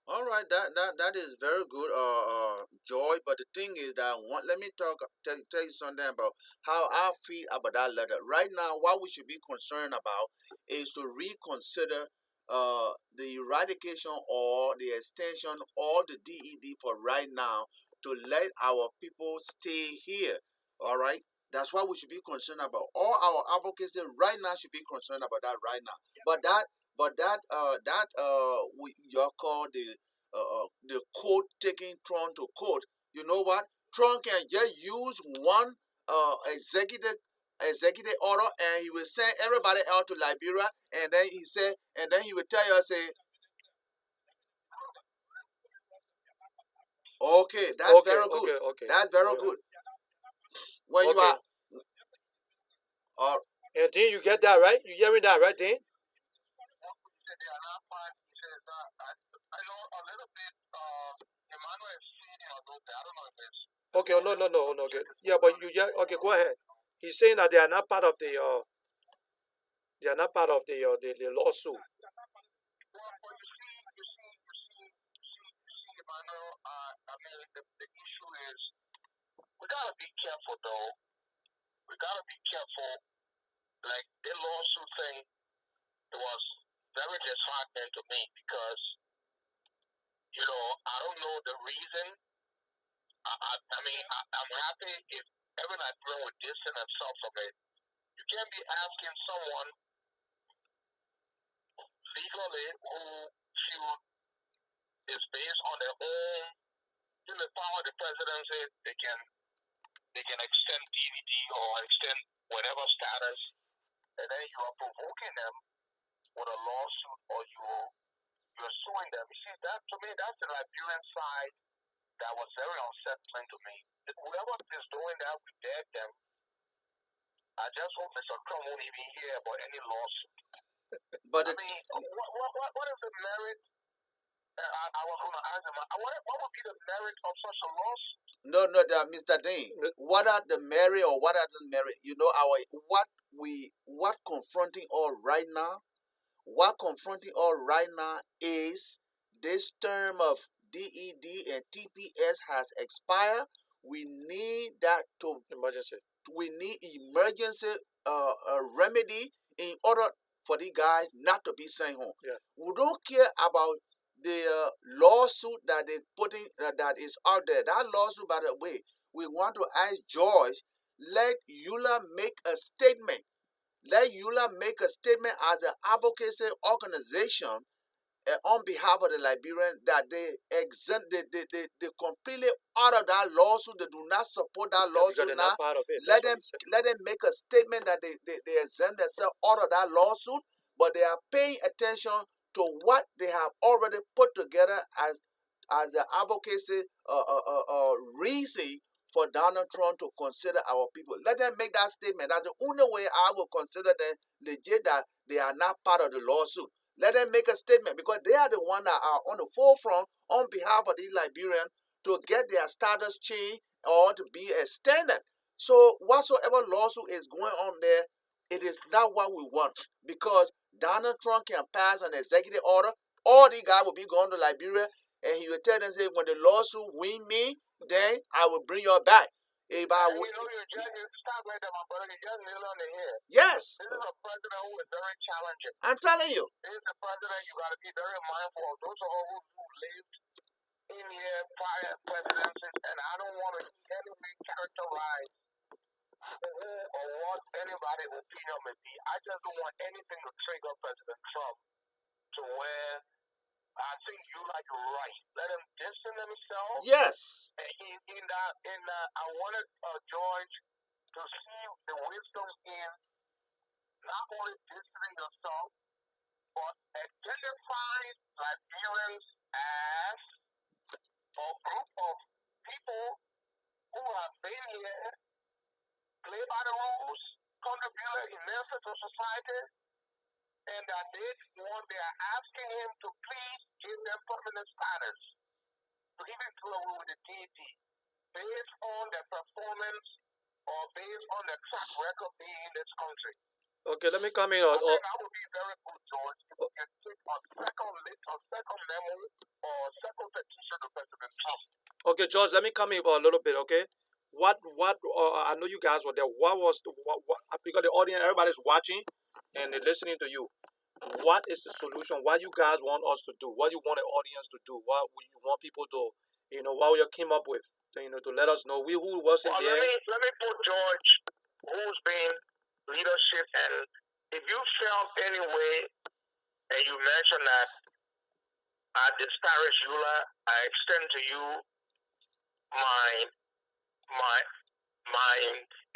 All right, that is very good, Joy. But the thing is that let me tell you something about how I feel about that letter. Right now, what we should be concerned about is to reconsider the eradication or the extension of the DED for right now to let our people stay here. All right, that's what we should be concerned about. All our advocacy right now should be concerned about that right now. But we you call the court taking Trump to court. You know what? Trump can just use one executive order, and he will send everybody out to Liberia, and then he will tell you, say, okay, that's Okay, very good. okay, okay. That's All very right. good. When you Okay. are, uh, And Dean, you get that right? You hearing that right, Dean? Said they are not fine. He says I know a little bit. Emmanuel is feeding a little bit. I don't know if it's Okay, oh, no, no, no, no, okay. Yeah, but you yeah, okay, go ahead. He's saying that they are not part of the they are not part of the lawsuit. well. But you see, Emmanuel. I mean, the issue is we gotta be careful, though. We gotta be careful. Like the lawsuit thing, it was very disheartening to me because I don't know the reason. I mean, I'm happy if everyone Liberian would distance themselves from it. You can't be asking someone legally who feel is based on their own in the power of the presidency. They can extend DVD or extend whatever status, and then you are provoking them with a lawsuit or you're suing them. You see, that to me, that's the Liberian side that was very unsettling to me. Whoever is doing that, we beg them. I I just hope Mr. Trump won't even hear about any lawsuit. But I mean, what is the merit? I was going to ask him, what would be the merit of such a lawsuit? no, Mr. Dean. What are the merit or what are the merit? You know, what confronting all right now. What confronting all right now is this term of DED and TPS has expired. We need that to Emergency. we need emergency remedy in order for the guys not to be sent home. Yeah. We don't care about the lawsuit that they putting that is out there. That lawsuit, by the way, we want to ask George, let EULA make a statement. Let EULA make a statement as an advocacy organization on behalf of the Liberian that they completely out of that lawsuit. They do not support that lawsuit now. Let them make a statement that they exempt themselves out of that lawsuit, but they are paying attention to what they have already put together as an advocacy reason for Donald Trump to consider our people. Let them make that statement. That's the only way I will consider them legit, that they are not part of the lawsuit. Let them make a statement, because they are the ones that are on the forefront on behalf of these Liberians to get their status changed or to be extended. So whatsoever lawsuit is going on there, it is not what we want, because Donald Trump can pass an executive order. All these guys will be going to Liberia, and he will tell them, say, when the lawsuit win me, then I will bring you back. If I you stop right there, my brother. You just nail on the head. Yes. This is a president who is very challenging. I'm telling you. This is a president you got to be very mindful of. Those are all who lived in here prior presidencies, and I don't want to anyway characterize who or what anybody's opinion may be. I just don't want anything to trigger President Trump to where I think you're right. Let him distance himself. Yes. And I wanted George to see the wisdom in not only distancing yourself, but identifying Liberians as a group of people who have been here, play by the rules, contributed immensely to society, and that they are asking him to please give them permanent status, to even do away with the deity, based on their performance or based on their track record being in this country. Okay, let me come in. I think that would be very good, George, if we can take a second memo or second petition to President Trump. Okay, George, let me come in a little bit, okay? What, I know you guys were there. What was, because the audience, everybody's watching and they're listening to you. What is the solution? What you guys want us to do? What you want the audience to do? What you want people to, what you came up with, to let us know. Who wasn't there. Let me put George, who's been leadership, and if you felt any way, and you mentioned that I disparage EULA, I extend to you my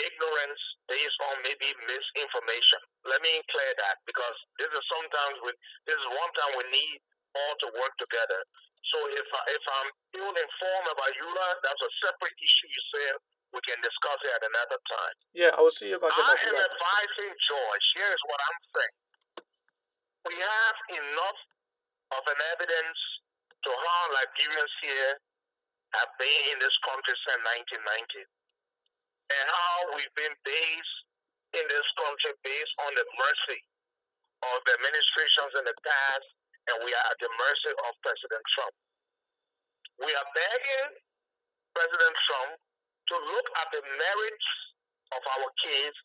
ignorance based on maybe misinformation. Let me clear that, because this is one time we need all to work together. So if I'm ill-informed about EULA, that's a separate issue. You said we can discuss it at another time. Yeah, I will see if I can. I am advising George. Here's what I'm saying. We have enough of an evidence to how Liberians here have been in this country since 1990, and how we've been based in this country based on the mercy of the administrations in the past, and we are at the mercy of President Trump. We are begging President Trump to look at the merits of our kids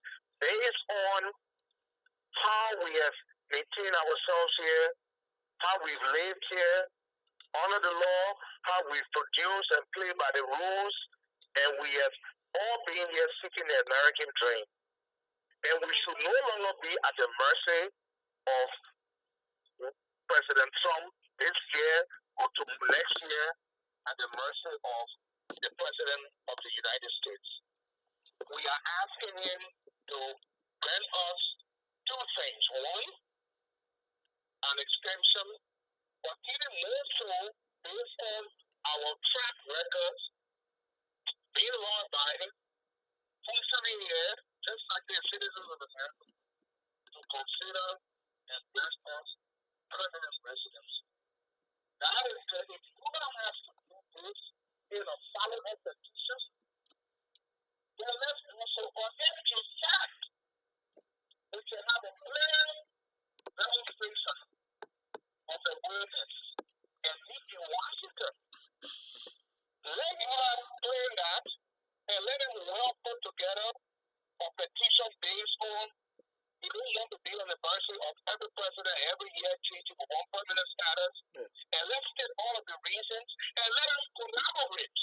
based on how we have maintained ourselves here, how we've lived here, honor the law, how we've produced and played by the rules, and we have all been here seeking the American dream. And we should no longer be at the mercy of President Trump this year or to next year, at the mercy of the President of the United States. We are asking him to grant us two things. One, an extension, but even more so based on our track record, being law-abiding, functioning here, just like the citizens government to consider and bless us permanent residents. That is that if you don't have to do this in a follow-up petition, then let's do so. Or if in fact we can have a clear demonstration of awareness and meet in Washington, let us plan that and let it well put together a petition based on you don't want to be on the mercy of every president every year changing one permanent status. Yeah. And let's get all of the reasons and let us collaborate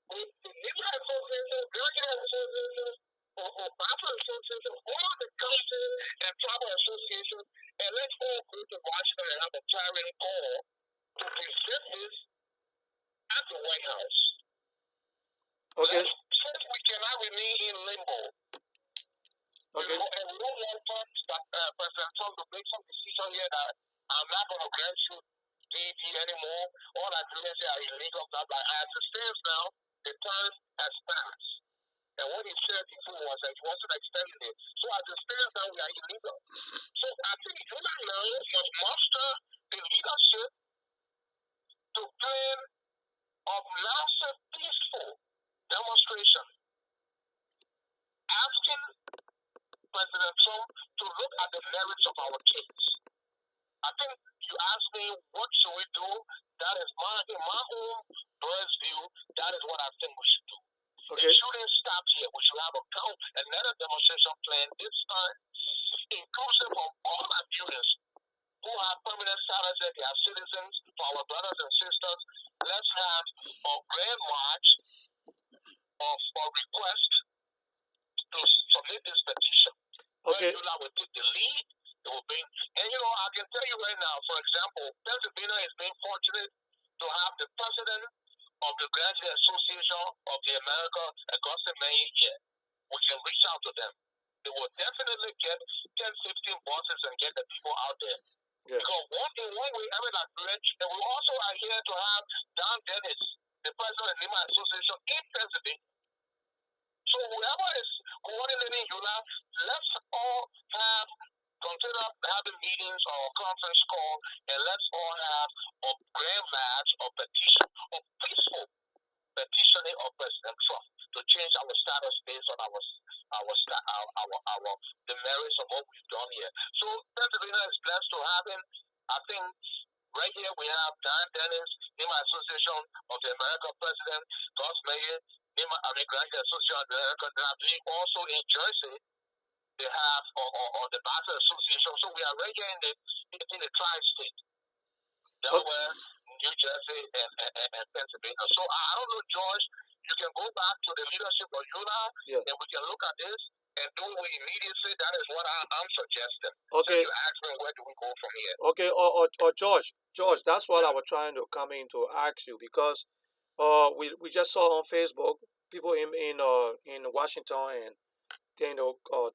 with the Negro Association, American Association, or Baptist Association, all the council and tribal associations, and let's all go to Washington and have a clarion call to present this at the White House. Okay. Since we cannot remain in limbo, Okay. and we don't want President Trump to make some decision here that I'm not going to grant you DP anymore. All agreements are illegal, blah, blah. As it stands now, the time has passed. And what he said before was that he wasn't extending it. So as it stands now, we are illegal. So I think United Nations must muster the leadership to plan a massive peaceful demonstration asking President Trump to look at the merits of our case. I think you asked me what should we do. That is in my own bird's view, that is what I think we should do. Okay. It shouldn't stop here. We should have another demonstration plan this time, inclusive of all Nigerians who have permanent status that they are citizens, for our brothers and sisters. Let's have a grand march of a request to submit this petition. Okay. Where will take the lead. It will bring, and I can tell you right now, for example, Pennsylvania is being fortunate to have the president of the Graduate Association of the America, Augusta Mayor here. We can reach out to them. They will definitely get 10, 15 buses and get the people out there. Yeah. Because in one way, every Nigerian, and we also are here to have Don Dennis, the president of the Lima Association in Pennsylvania. So whoever is coordinating UNA, let's all consider having meetings or a conference call, and let's all have a grand match or petition, or peaceful petitioning of President Trump to change our status based on the merits of what we've done here. So Pennsylvania is blessed to have him. I think right here we have Don Dennis, Lima Association of the American President, Gus Mayer, Graduate Association of the American. Also in Jersey, they have or the Boston Association. So we are right here in the tri-state, Delaware, New Jersey, and Pennsylvania. So I don't know, George. You can go back to the leadership of UNA, Yeah. and we can look at this and do it immediately. That is what I'm suggesting. Okay. So you ask me, where do we go from here? Okay. Or George, that's what I was trying to come in to ask you because we just saw on Facebook people in Washington and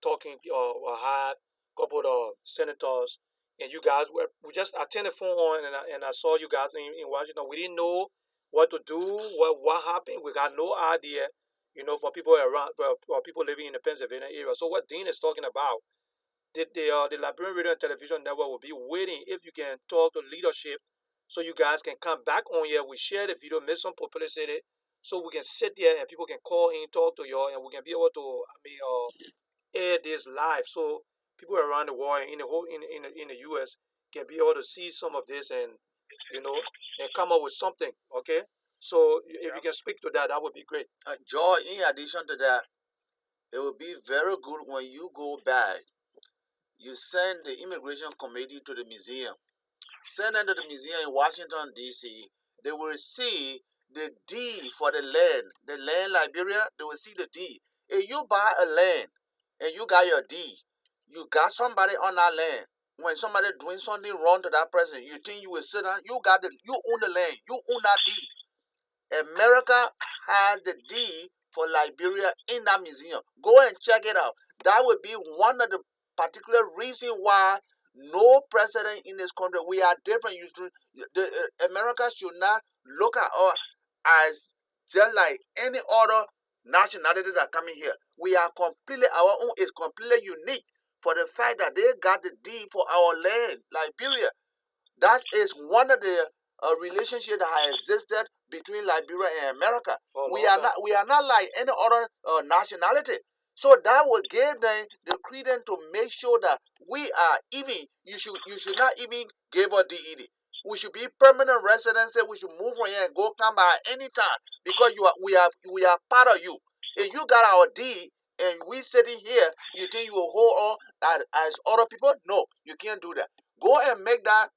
talking had a couple of senators and you guys we just attended phone and I saw you guys in Washington. We didn't know what to do, what happened. We got no idea, for people around for people living in the Pennsylvania area. So what Dean is talking about, the Liberian Radio and Television Network will be waiting if you can talk to leadership so you guys can come back on here. We share the video, make some publicity so we can sit there and people can call in, talk to y'all, and we can be able to air this live so people around the world in the whole in the US can be able to see some of this and and come up with something. Okay, so if you can speak to that, that would be great. Joy, in addition to that, it would be very good when you go back, you send the immigration committee to the museum. Send them to the museum in Washington, D.C. They will see the deed for the land Liberia. They will see the deed. If you buy a land and you got your deed, you got somebody on that land. When somebody doing something wrong to that person, you think you will sit down? You own the land. You own that deed. America has the deed for Liberia in that museum. Go and check it out. That would be one of the particular reasons why no president in this country, we are different. America should not look at us as just like any other nationality that are coming here. We are completely, our own is completely unique for the fact that they got the deed for our land, Liberia. That is one of the relationship that has existed between Liberia and America. We are not like any other nationality. So that will give them the credence to make sure that we are even. You should not even give us DED. We should be permanent residents. We should move from here and go come by any time because we are part of you. If you got our D and we sitting here, you think you will hold on as other people? No, you can't do that. Go and make that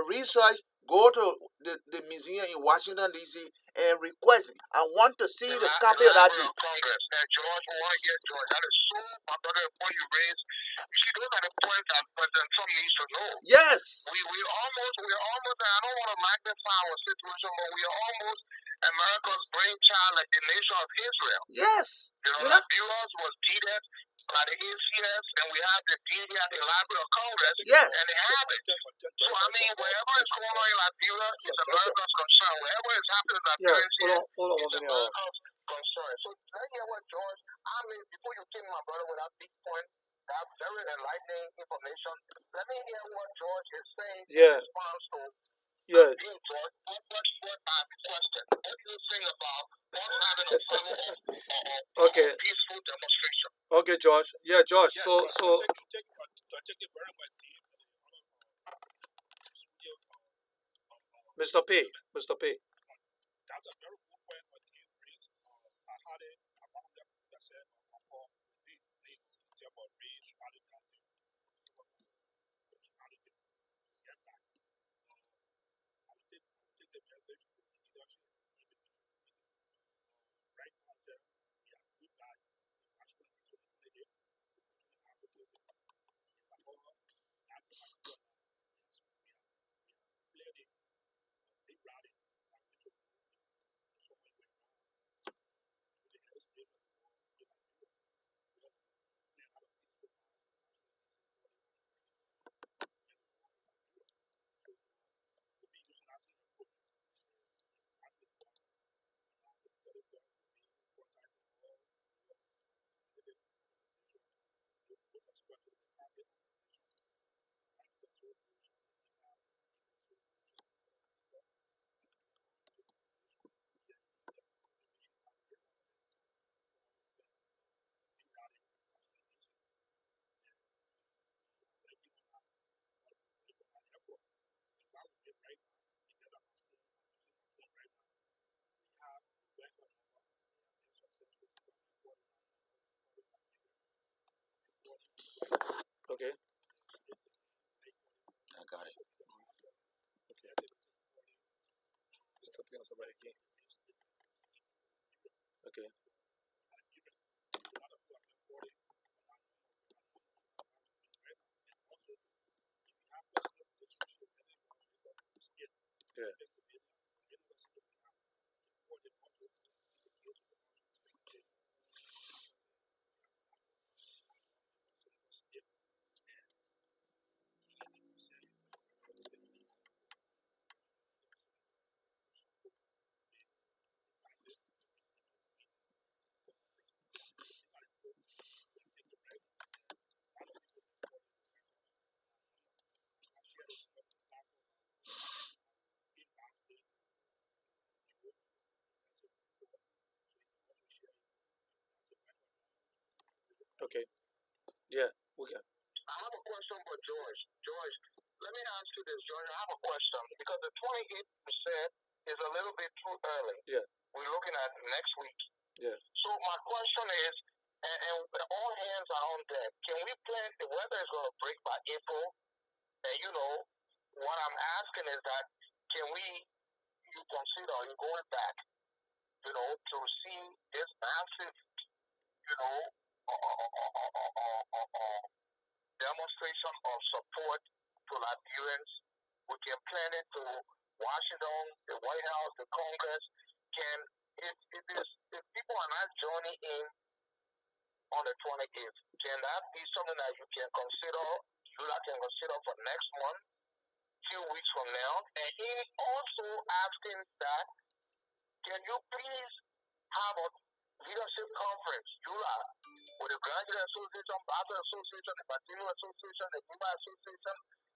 research. Go to the museum in Washington D.C. and request. I want to see the copy of that deed. Congress. And George, we want to hear George. That is so, my brother, the point you raised. You see, those are the points that President Trump needs to know. Yes. We're almost, I don't want to magnify our situation, but we are almost America's brainchild, like the nation of Israel. Yes. Liberia was deeded by the ACS, and we have the deed at the Library of Congress. Yes. And they have it. So, I mean, wherever is going on in Liberia is America's concern. Wherever is happening in Liberia hold on, is America's concern. So, let's hear what George, I mean, before you came, my brother, with that big point, that very enlightening information, let me hear what George is saying in response to George. What my question? What do you think about us having a follow-up peaceful demonstration? Okay, George. Yeah, George. Yes, so take it very much deep. Mr. P. That's a very good point what he raised. I had it. I found that said before the about race, radicality, personality, get back. I would take the message to the leadership, even right now there, we are good guys. Actually, so we did it. We have to do it. Big rally. Okay. I got it. Okay. Mr. P. Somebody again. Okay. Yeah. Okay. Yeah. We can. I have a question for George. George, let me ask you this, George. I have a question because the 28% is a little bit too early. Yeah. We're looking at next week. Yeah. So my question is, and all hands are on deck. Can we plan? The weather is going to break by April, and what I'm asking is that can you consider you going back, to see this massive, demonstration of support to Liberians? We can plan it to Washington, the White House, the Congress. Can if people are not joining in on the 28th, can that be something that you can consider? You can consider for next month, few weeks from now, and also asking that can you please have a leadership conference, July, with the Graduate Association, Bachelor Association, the Latino Association, the Lima Association.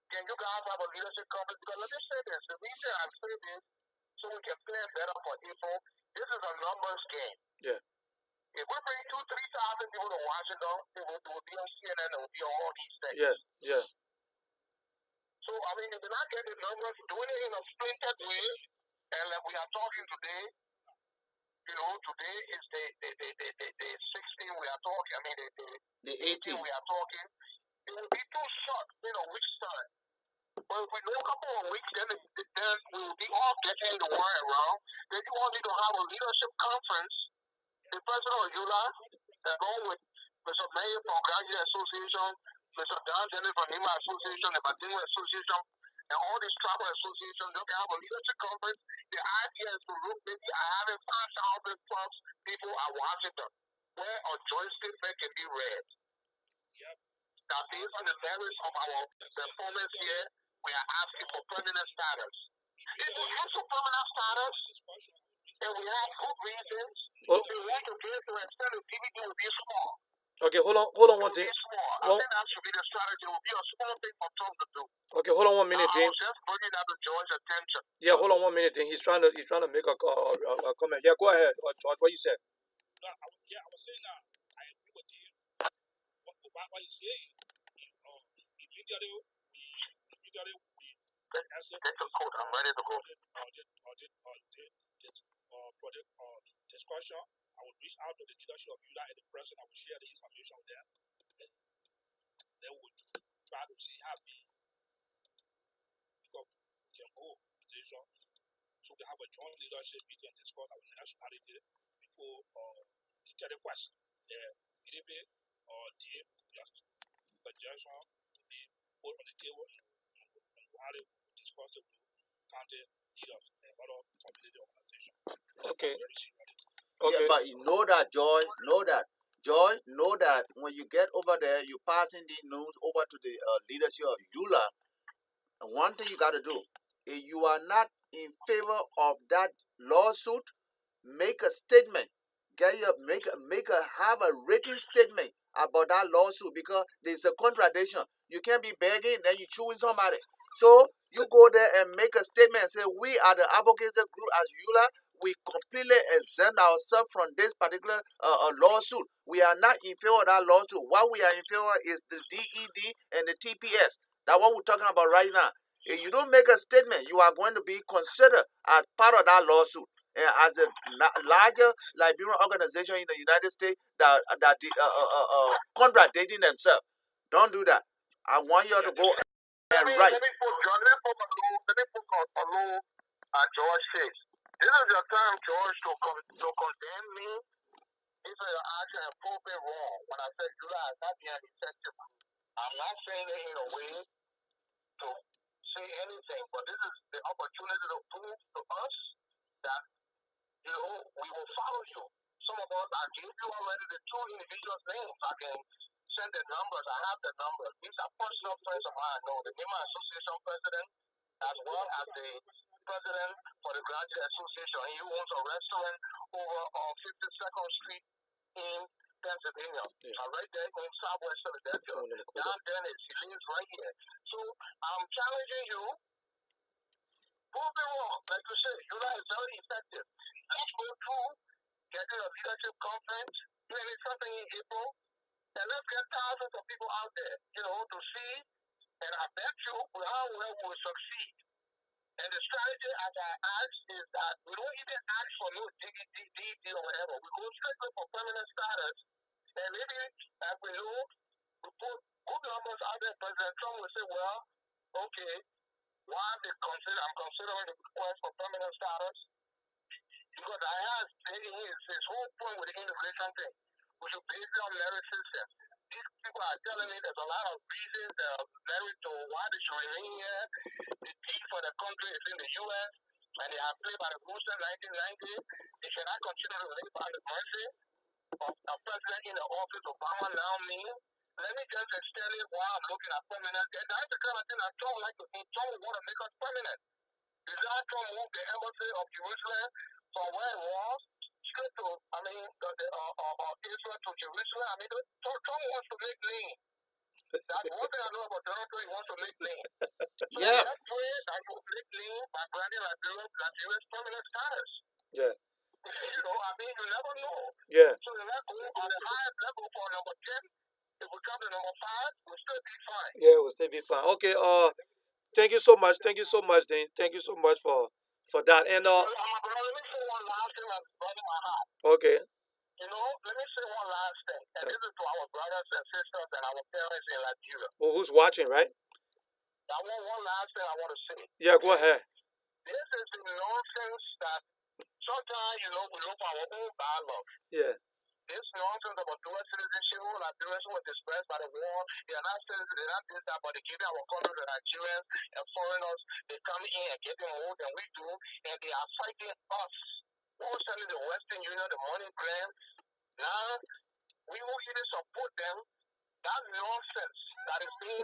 Can you guys have a leadership conference? Because let me say this. The reason I say this, so we can plan better for April, this is a numbers game. Yeah. If we bring 2,000-3,000 people to Washington, it will be on CNN, it will be on all these things. Yeah, yeah. So, I mean, if we're not getting the numbers, doing it in a splintered way, and like we are talking today, you know, today is the 16 we are talking, I mean, The 18 18. we are talking, it will be too short, you know, which side. But if we know a couple of weeks, then we will be all getting the wire around. Then you want me to have a leadership conference, the president of ULA, along with Mr. Mayor from Graduate Association, Mr. Don Dennis from Nima Association, the Latino Association, and all these tribal associations, they can have a leadership conference. The idea is to look maybe at having 5,000 plus people at Washington, where a joint statement can be read. Yep. Now, based on the merits of our performance here, we are asking for permanent status. If we ask for permanent status, and we have good reasons, Well, we want to get to extend the DVD will be small. okay, hold on one It will thing. be small. I Well, think that should be the strategy. It will be a small thing for Trump to do. okay, hold on 1 minute, I Dean. was just bringing that to George's attention. Yeah, hold on 1 minute, Dean. He's trying to make a comment. Yeah, go ahead, George. What you said? No, I was saying that I agree with you. What you say, immediately we answer Take the code. I'm ready to go. project discussion. I will reach out to the leadership of ULA and the president. I will share the information with them. They would try to see how we can go position. So we have a joint leadership meeting and discuss our nationality before the 31st. The EDP or the suggestion will be put on the table and while we discuss it with county leaders and other community organizations. Okay. Yeah, Okay. but you know that, Joy. Know that when you get over there, you passing the news over to the leadership of EULA. And one thing you got to do, if you are not in favor of that lawsuit, make a statement. Have a written statement about that lawsuit, because there's a contradiction. You can't be begging and then you chewing somebody. So you go there and make a statement and say, we are the advocates group as EULA. We completely exempt ourselves from this particular lawsuit. We are not in favor of that lawsuit. What we are in favor is the DED and the TPS. That's what we're talking about right now. If you don't make a statement, you are going to be considered as part of that lawsuit. And as a larger Liberian organization in the United States that contradicting themselves. Don't do that. I want you to go and write. Let me put a low George face. This is your time, George, to condemn me. This is actually a appropriate wrong. When I said July is not being effective, I'm not saying it in a way to say anything, but this is the opportunity to prove to us that, you know, we will follow you. Some of us, I gave you already the two individuals' names. I can send the numbers. I have the numbers. These are personal friends of mine. I know the Nima Association president, as well as the president for the Graduate Association. He owns a restaurant over on 52nd Street in Pennsylvania. Right there in Southwest Philadelphia. Don Dennis, he lives right here. So I'm challenging you. Prove it wrong. Like you said, July is very effective. Let's go through, getting a leadership conference, maybe something in April, and let's get thousands of people out there, you know, to see. And I bet you how well we'll succeed. And the strategy, as I asked, is that we don't even ask for no DD or whatever. We go straight for permanent status. And maybe, as we know, we put good numbers out there. President Trump will say, well, okay, why I'm considering the request for permanent status? Because I asked his whole point with the immigration thing, we should base it on merit system. These people are telling me there's a lot of reasons merit to why they should remain here. The need for the country is in the U.S., and they have played by the rules in 1990. They cannot continue to live by the mercy of a president in the office Obama now means. Let me just extend it while I'm looking at permanent. And that's the kind of thing I don't like to do. Trump want to make us permanent. Desire Trump moved the embassy of Jerusalem from where it was straight to, Israel to Jerusalem. I mean, Trump wants to make lean. That's one thing I know about Donald Trump. He wants to make lean. So Yeah. let's pray that you will make lean by granting Liberia's permanent status. Yeah. You never know. Yeah. So let's go on the highest level for number 10. If we come to number 5, we'll still be fine. Yeah, we'll still be fine. Okay. Thank you so much. Thank you so much, Dane. Thank you so much for that. And Let me say one last thing that's burning my heart. okay. Let me say one last thing. And this is to our brothers and sisters and our parents in Nigeria. Well, who's watching, right? I want one last thing I want to say. Yeah, go ahead. This is the nonsense that sometimes, we look for our own bad luck. Yeah. This nonsense about dual citizenship, Nigerians who were displaced by the war, they're not citizens, they're not this, that, but they give our country to Nigerians and foreigners. They come in and get them more than we do, and they are fighting us. We're sending the Western Union the money grant. Now, we will either support them. That nonsense that is being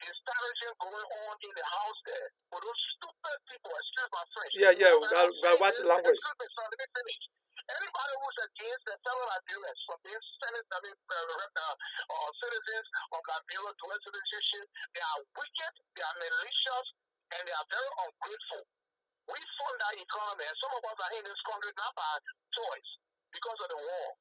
disparaging going on in the house there. For those stupid people, excuse my French. Yeah, we gotta watch the language. Excuse me, son, let me finish. Anybody who's against the fellow Liberians from being citizens of Liberia to citizenship, they are wicked, they are malicious, and they are very ungrateful. We fund that economy, and some of us are in this country not by choice because of the war.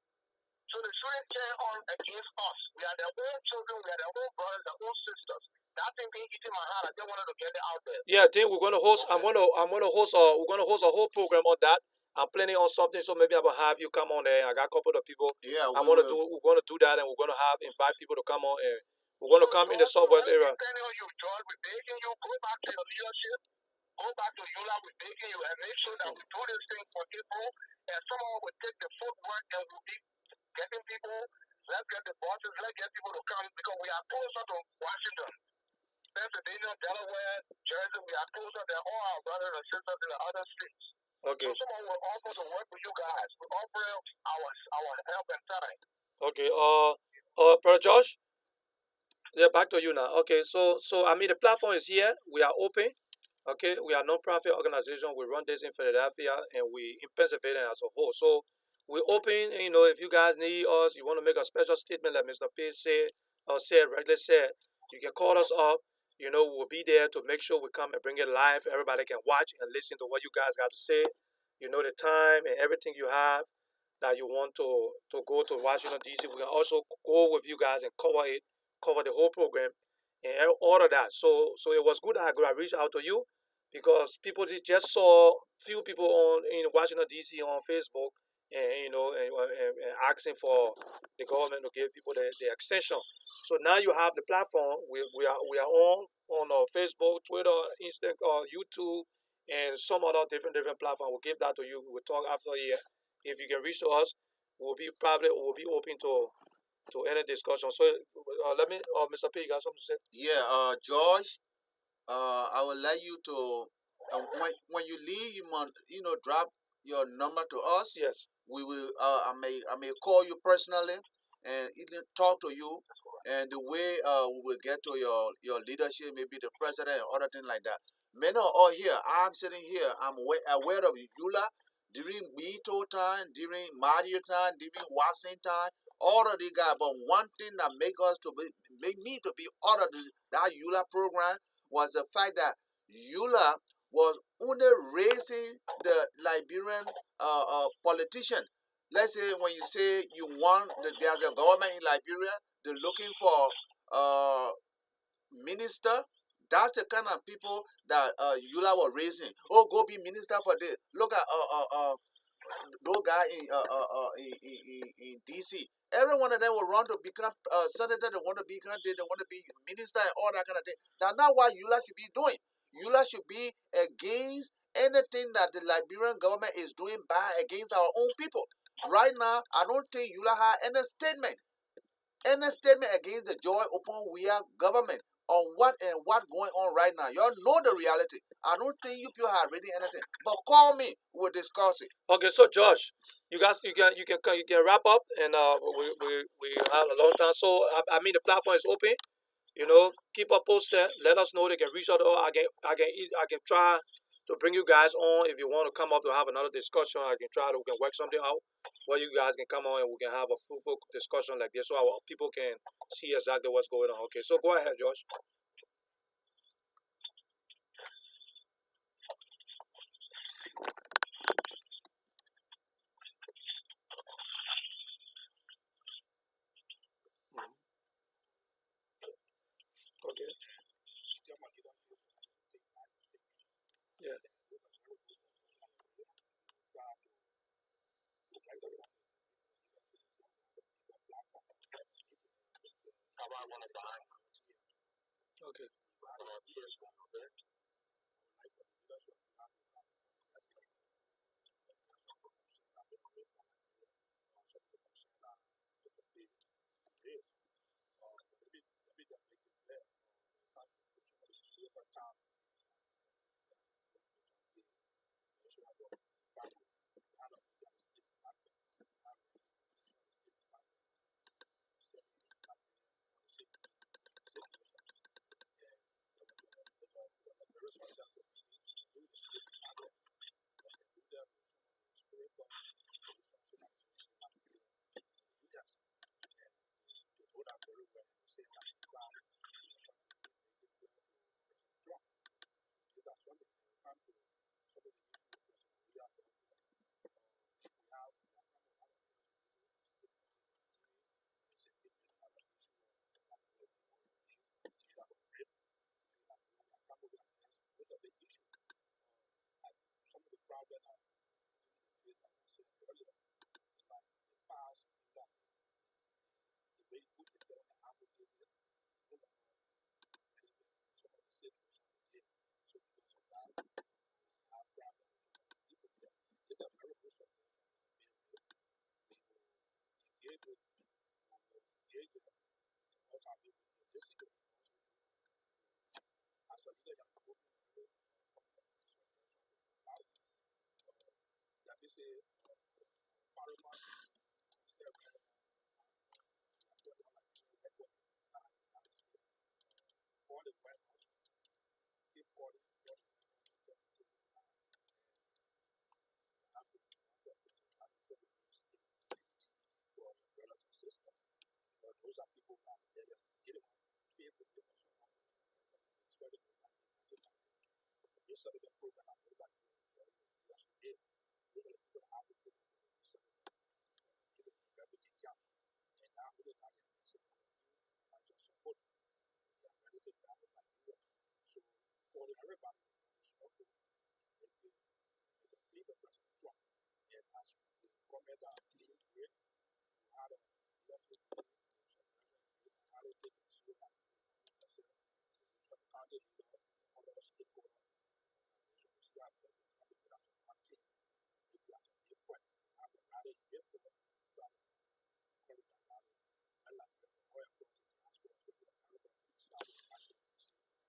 So they shouldn't turn on against us. We are their own children, we are their own brothers, their own sisters. That thing being eating my heart, I just wanted to get it out there. Yeah, I think we're gonna host. I'm gonna host. We're gonna host a whole program on that. I'm planning on something, so maybe I will have you come on there. I got a couple of people. Yeah, We're gonna do that, and we're gonna invite people to come on, and we're gonna come in the Southwest area. Depending on you, George, we're begging you, go back to your leadership, go back to Yula, we're begging you, and make sure that we do this thing for April, and someone will take the footwork and we'll be getting people. Let's get the bosses, let's get people to come, because we are closer to Washington. Pennsylvania, Delaware, Jersey, we are closer than all our brothers and sisters in the other states. Okay. So someone will offer to work with you guys. We offer our help and time. Okay. Brother Josh. Yeah, back to you now. Okay. So I mean, the platform is here. We are open. Okay. We are a non-profit organization. We run this in Philadelphia and we in Pennsylvania as a whole. So we're open. If you guys need us, you want to make a special statement like Mr. P said or said, regularly said, you can call us up. We'll be there to make sure we come and bring it live. Everybody can watch and listen to what you guys got to say. The time and everything you have that you want to go to Washington D.C. We can also go with you guys and cover the whole program and all of that. So it was good that I reached out to you because people just saw few people in Washington D.C. on Facebook and asking for the government to give people the extension. So now you have the platform. We are on Facebook, Twitter, Instagram, YouTube, and some other different platform. We'll give that to you. We'll talk after here. If you can reach to us, we'll be open to any discussion. So let me, Mr. P, you got something to say? Yeah, George, I would like you to, when you leave, you must, drop your number to us. Yes. We will, I may call you personally and even talk to you. And the way we will get to your leadership, maybe the president and other things like that. Many are all here. I'm sitting here. I'm aware of Yula during Beto time, during Mario time, during Watson time. All of these guys. But one thing that make me to be out of that Yula program was the fact that Yula was only raising the Liberian politician. Let's say when you say you want there's a government in Liberia, they're looking for minister. That's the kind of people that Yula was raising. Oh, go be minister for this. Look at those guys in DC. Every one of them will run to become senator. They want to become. They want to be minister and all that kind of thing. That's not what Yula should be doing. Yula should be against anything that the Liberian government is doing bad against our own people. Right now, I don't think Yula has any statement against the Joy Open Weir government on what going on right now. Y'all know the reality. I don't think you people have ready anything. But call me, we'll discuss it. Okay, so Josh, you guys, you can wrap up, and we have a long time. So I mean, the platform is open. Keep us posted. Let us know. They can reach out. Or I can try to bring you guys on. If you want to come up to have another discussion, I can try to we can work something out where you guys can come on and we can have a fruitful discussion like this so our people can see exactly what's going on. Okay, so go ahead, Josh. Mhm. Okay. Yeah. Okay.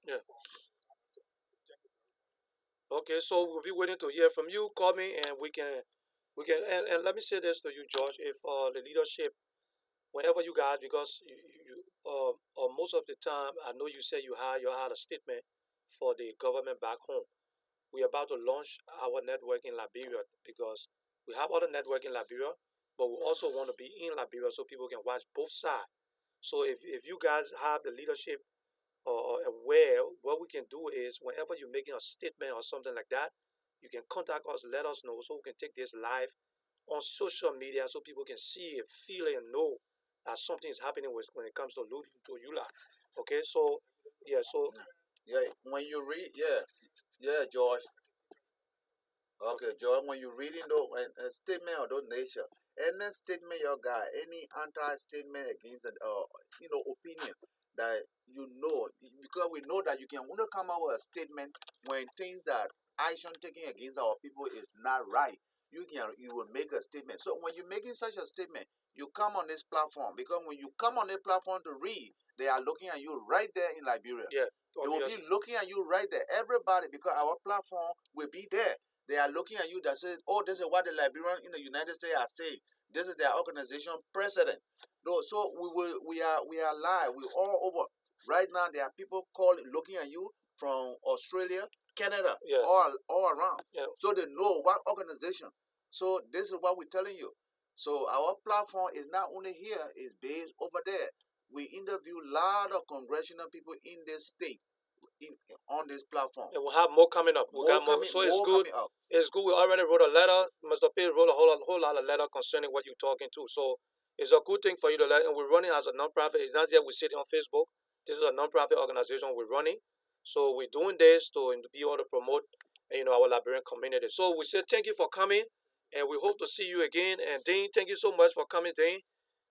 Yeah. Okay, so we'll be waiting to hear from you. Call me and we can and let me say this to you, George. If the leadership, whenever you guys, because most of the time, I know you had a statement for the government back home. We're about to launch our network in Liberia because we have other network in Liberia, but we also want to be in Liberia so people can watch both sides. So if you guys have the leadership or aware, what we can do is whenever you're making a statement or something like that, you can contact us, let us know so we can take this live on social media so people can see it, feel it, and know that something is happening with when it comes to to Yula. Okay, so yeah, so Yeah, when you read, yeah, yeah, George. Okay, okay, George, when you're reading a statement of those nature, any statement you got, any anti-statement against opinion that because we know that you can only come out with a statement when things that action taken against our people is not right. You will make a statement. So when you're making such a statement, you come on this platform because when you come on this platform to read, they are looking at you right there in Liberia. yeah, They will be obviously, looking at you right there. Everybody, because our platform will be there. They are looking at you that says, "Oh, this is what the Liberians in the United States are saying. This is their organization president." No, so we are live. We're all over. Right now, there are people calling, looking at you from Australia, Canada, Yeah. all around. Yeah. So they know what organization. So this is what we're telling you. So our platform is not only here, it's based over there. We interview a lot of congressional people in this state on this platform. And we'll have more coming up. We got more. So it's good. Coming up. It's good. We already wrote a letter. Mr. P wrote a whole lot of letter concerning what you're talking to. So it's a good thing for you to let. And we're running as a nonprofit. It's not yet we sit on Facebook. This is a nonprofit organization we're running. So we're doing this to be able to promote, our Liberian community. So we say thank you for coming, and we hope to see you again. And Dean, thank you so much for coming, Dean.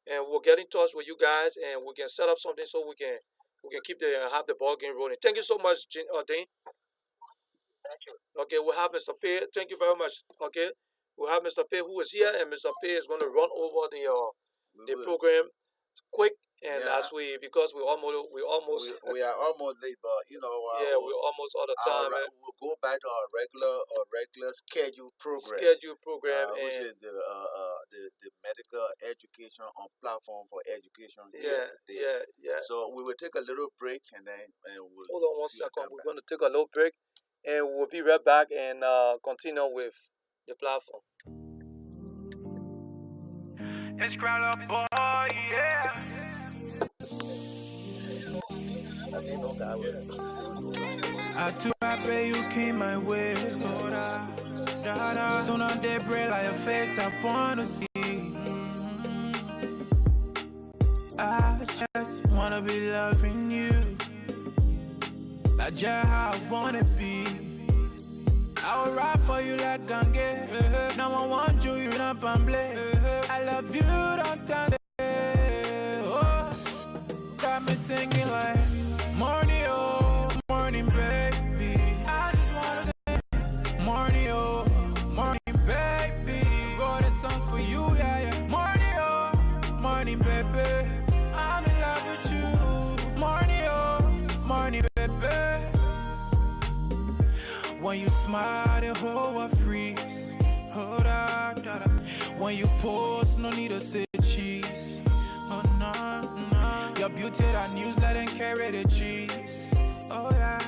And we'll get in touch with you guys, and we can set up something so we can keep have the ball game rolling. Thank you so much, Dean. Thank you. Okay, we'll have Mr. P. Thank you very much. Okay, we'll have Mr. P who is here, and Mr. P is going to run over the program quick. And as because we are almost we are almost late, but we're almost all the time. We'll go back to our regular scheduled program. Which is the medical education on platform for education. Yeah. So we will take a little break and we'll hold on 1 second. We're going to take a little break, and we'll be right back and continue with the platform. It's Crowd Up Boy, yeah. I too happy you came my way. Soon on day break like your face I wanna see. I just wanna be loving you. Like just how I wanna be. I will ride for you like Gange. No one wants you, you're not pamble. I love you, don't tell them. Oh, got me singing like morning, oh, morning, baby. I just wanna say morning, oh, morning, baby. Wrote a song for you, yeah. Morning, oh, morning, baby. I'm in love with you. Morning, oh, morning, baby. When you smile, the whole world freeze. Hold on, when you pose, no need to say cheese. Oh no, no. Your beauty that newsletter and carry the cheese. Oh yeah.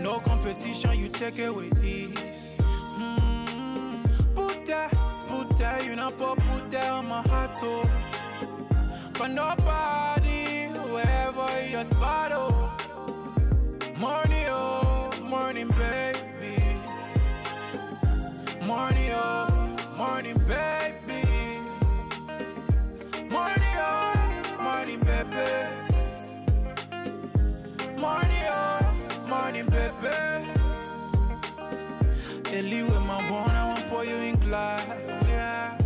No competition, you take it with ease. Put that, you know, put that on my heart, oh. But nobody, wherever your spot, oh. Morning, oh, morning, baby. Morning, oh, morning, baby. Morning, oh, morning, baby. Morning, oh, morning, baby. Ellie with my bone, I won't pour you in glass. Oh yeah.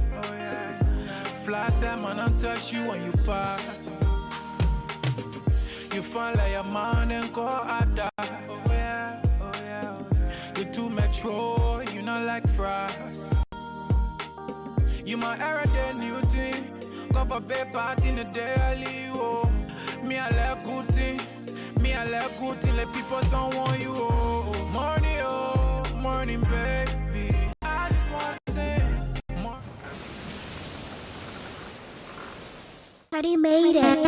Fly time and I'll touch you when you pass. You find like a man and go out there. Oh yeah. You too metro, you not like fries. You my everyday new thing. Cover bed party in the daily, oh. Me I like good thing. Let people don't want you, oh. Morning, baby. I just want to say morning. Buddy made it.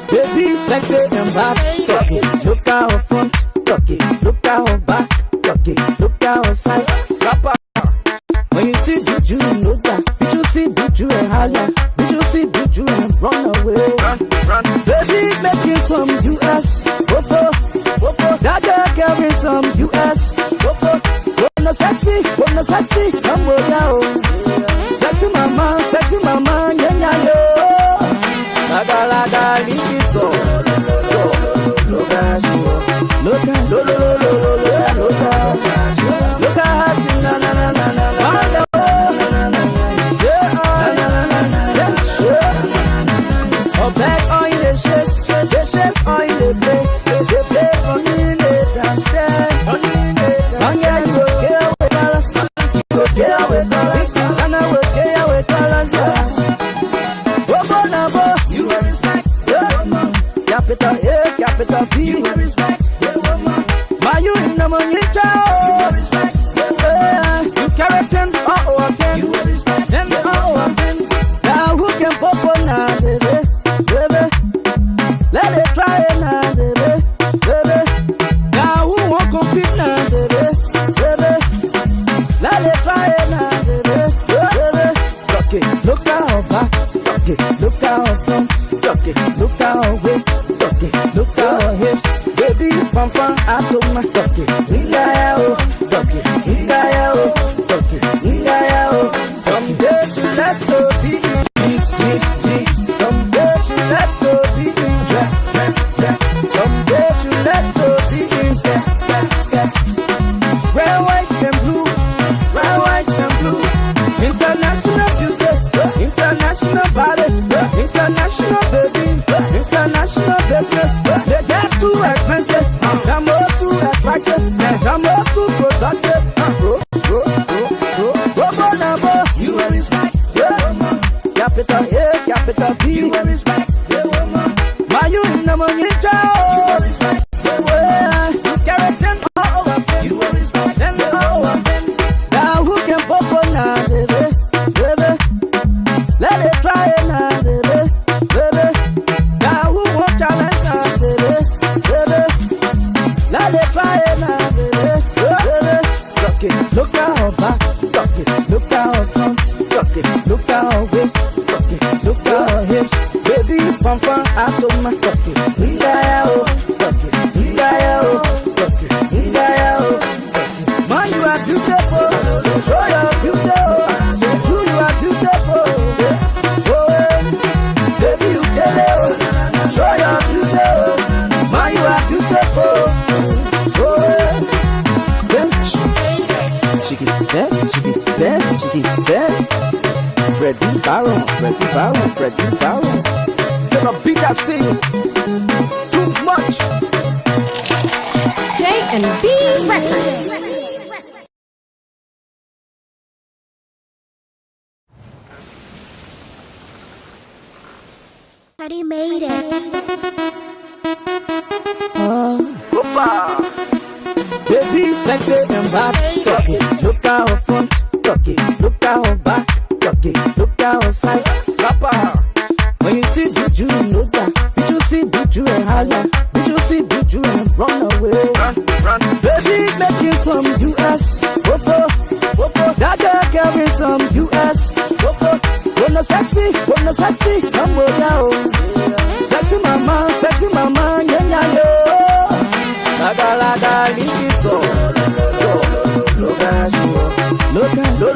Baby, sexy and back, talk it. Look at her front, talk it. Look at her back, talk it. Look at her size. When you see Buju, you know that. Did you see Buju and holla? Did you see Buju and run away? Run. Baby, making some US. Whoa. That girl carrying some US. Whoa. No sexy, come over now. Sexy mama, yeah, yo. Laga, leave it so. Look at oh, back on the chest on the play. They play on the dance stand. On the you go get with balance. And I will back, rock it. Look at her front, rock it. Look at her waist, rock it. Look at her hips, baby, pam pam, atoma, rock it. Ingaya oh, rock it. Ingaya oh, rock it. Ingaya oh. Someday she let go be in jeans. Someday she let go be in dress. Someday she let go be in skirt. Red, white and blue, red, white and blue. International beauty, international body, international baby, international business. They get too expensive, they're more too attractive, they're more too productive. You will respect, capital A, capital B. You will respect, my you in the money, you will respect. You carry them all over them. You will respect them all over them. Now who can pop on now, baby? Let it try it now, baby. Now who won't challenge now, baby? Let it try it now, baby. Rock it, look at her back, rock it, look at her front, rock it, look at her waist, rock it, look at her hips, baby, pam pam, atoma, rock it, ingaya oh, rock it, ingaya oh, rock it, ingaya oh, rock it. Man, you are beautiful, show your beauty, say true, you are beautiful, baby, you get it, show your beauty, man, you are beautiful, Shiki there. Freddie Barron. Gonna beat that scene. Too much. J&B Records. Teddy made it. Baby, sexy and bad. Rock it, look at her front. Rock it, look at her back. Rock it, look at her size. When you see Buju, you know that. Did you see Buju and holla? Did you see Buju and run away? Run. Baby, making some US. That girl carrying some US. Wanna sexy, come over now. Sexy mama, yeah, yo. Laga, leave it so. Look at you. Look at you,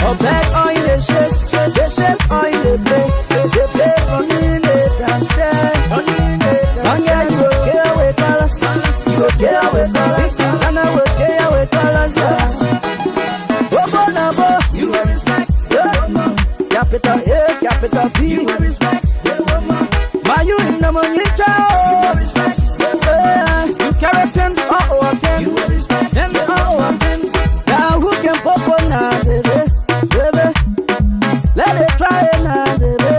oh, black oil, the chest oil, they play on in the downstairs. Manga, you will get away colors, and I will get away colors, you will respect, capital A, capital B, you will respect, my you in the money, child, you carry 10 out of 10, you will respect, 10 out of 10, now who can pop on now, baby, let it try it now, baby,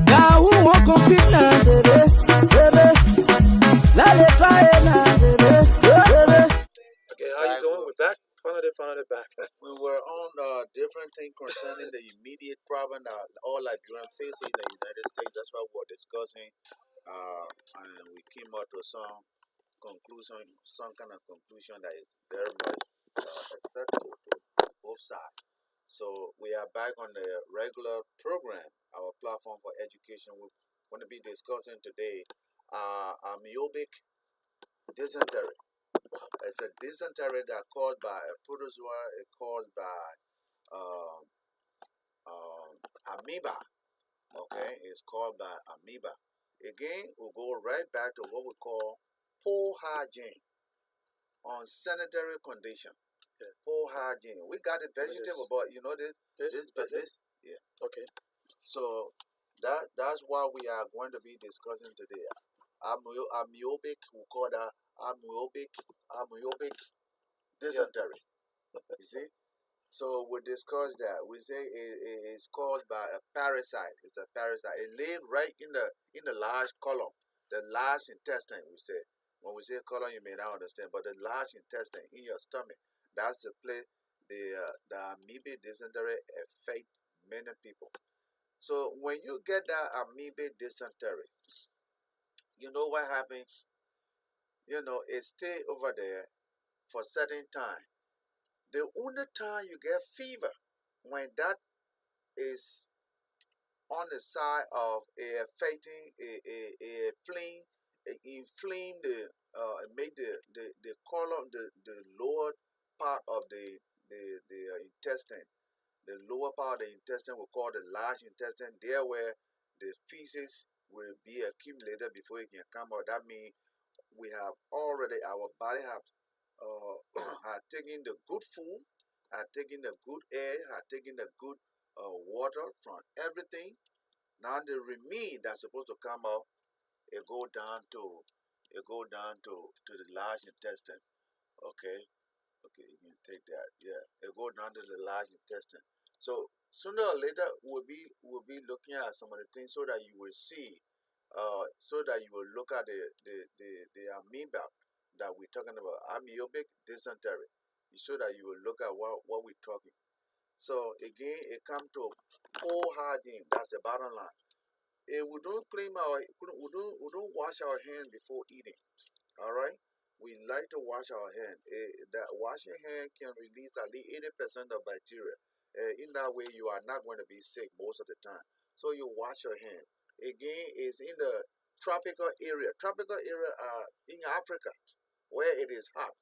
now who won't compete now, baby, let it try it now, baby. Okay, how you doing? We're back. Front of the back. We were on different things concerning the immediate problem that all Liberians face in the United States. That's what we were discussing, and we came out to some kind of conclusion that is very much acceptable to both sides. So we are back on the regular program, our platform for education. We're going to be discussing today amoebic dysentery. It's a dysentery that caused by a protozoa, caused by um, amoeba. Okay, it's called by amoeba. Again, we'll go right back to what we call poor hygiene on sanitary condition. Yeah. Poor hygiene. We got a vegetable, but you know this. Yeah. Okay. So that's what we are going to be discussing today. Amoebic, we call that amoebic dysentery. You see? So we discussed that. We say it's caused by a parasite. It's a parasite. It lives right in the large column, the large intestine. We say when we say column, you may not understand, but the large intestine in your stomach. That's the place the amoebic dysentery affect many people. So when you get that amoebic dysentery, you know what happens? it stay over there for certain time. The only time you get fever when that is on the side of affecting a flame, inflame make the column, the lower part of the intestine. The lower part of the intestine we call the large intestine, there where the feces will be accumulated before it can come out. That means we have already, our body have had taken the good food, had taken the good air, had taken the good water from everything. Now the remain that's supposed to come out, it go down to to the large intestine. Okay, okay, you can take that. Yeah, it go down to the large intestine. So sooner or later we'll be looking at some of the things so that you will see, so that you will look at the amoeba that we're talking about, amoebic dysentery, so that you will look at what we're talking. So again, it comes to poor hygiene. That's the bottom line. If we don't clean we don't wash our hands before eating. All right, we like to wash our hand. That washing hand can release at least 80% of bacteria. In that way, you are not going to be sick most of the time. So you wash your hand. Again, it's in the tropical area. Tropical area are in Africa where it is hot.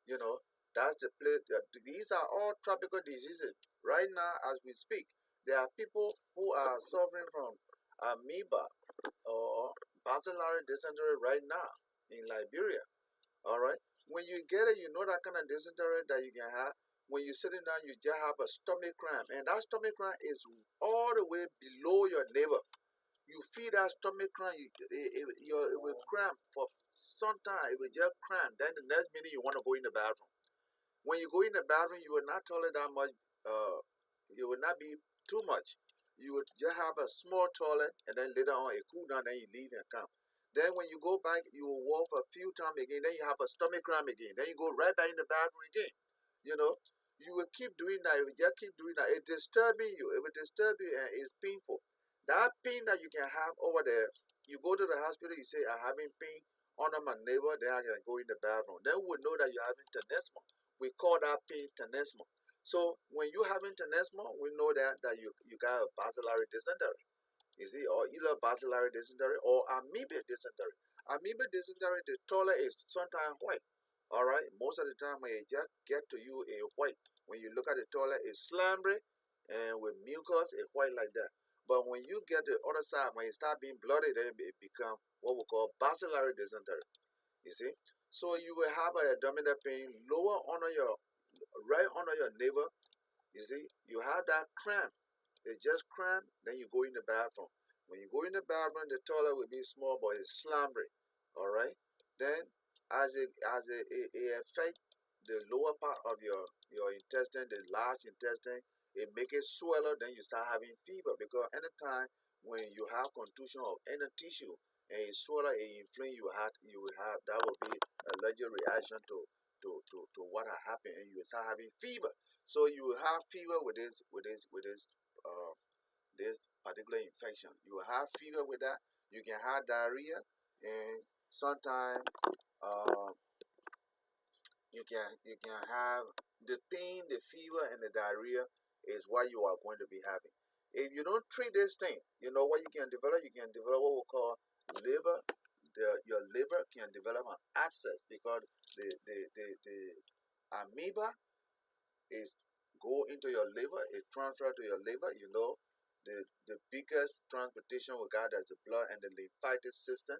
You know, that's the place. These are all tropical diseases. Right now, as we speak, there are people who are suffering from amoeba or bacillary dysentery right now in Liberia. All right. When you get it, you know that kind of dysentery that you can have. When you're sitting down, you just have a stomach cramp, and that stomach cramp is all the way below your navel. You feel that stomach cramp, it will cramp for some time. It will just cramp. Then the next minute you want to go in the bathroom. When you go in the bathroom, you will not toilet that much. It will not be too much. You would just have a small toilet, and then later on it cool down. Then you leave and come. Then when you go back, you will walk a few times again. Then you have a stomach cramp again. Then you go right back in the bathroom again. You know, you will keep doing that. You will just keep doing that. It's disturbing you. It will disturb you, and it's painful. That pain that you can have over there, you go to the hospital. You say, "I'm having pain under my navel." Then I can go in the bathroom. Then we will know that you're having tenesmus. We call that pain tenesmus. So when you having tenesmus, we know that you got a bacillary dysentery. You see, or either bacillary dysentery or amoebic dysentery. Amoebic dysentery, the toilet is sometimes white. All right, most of the time when it just get to you, it's white. When you look at the toilet, it's slimy and with mucus, it's white like that. But when you get the other side, when it start being bloody, then it become what we call bacillary dysentery. You see, so you will have a abdominal pain lower under your right under your navel. You see, you have that cramp. It just cramp, then you go in the bathroom. When you go in the bathroom, the toilet will be small, but it's slumbery. All right. Then, it affect the lower part of your intestine, the large intestine, it make it swell up. Then you start having fever because anytime when you have contusion of any tissue and it swell up and inflame, you will have that will be allergic reaction to what has happened, and you will start having fever. So you will have fever uh, this particular infection. You will have fever with that. You can have diarrhea, and sometimes uh, you can have the pain, the fever, and the diarrhea is what you are going to be having. If you don't treat this thing, you know what you can develop? You can develop what we call liver. Your liver can develop an abscess because the amoeba is go into your liver, it transfer to your liver. You know, the biggest transportation we got is the blood and the lymphatic system.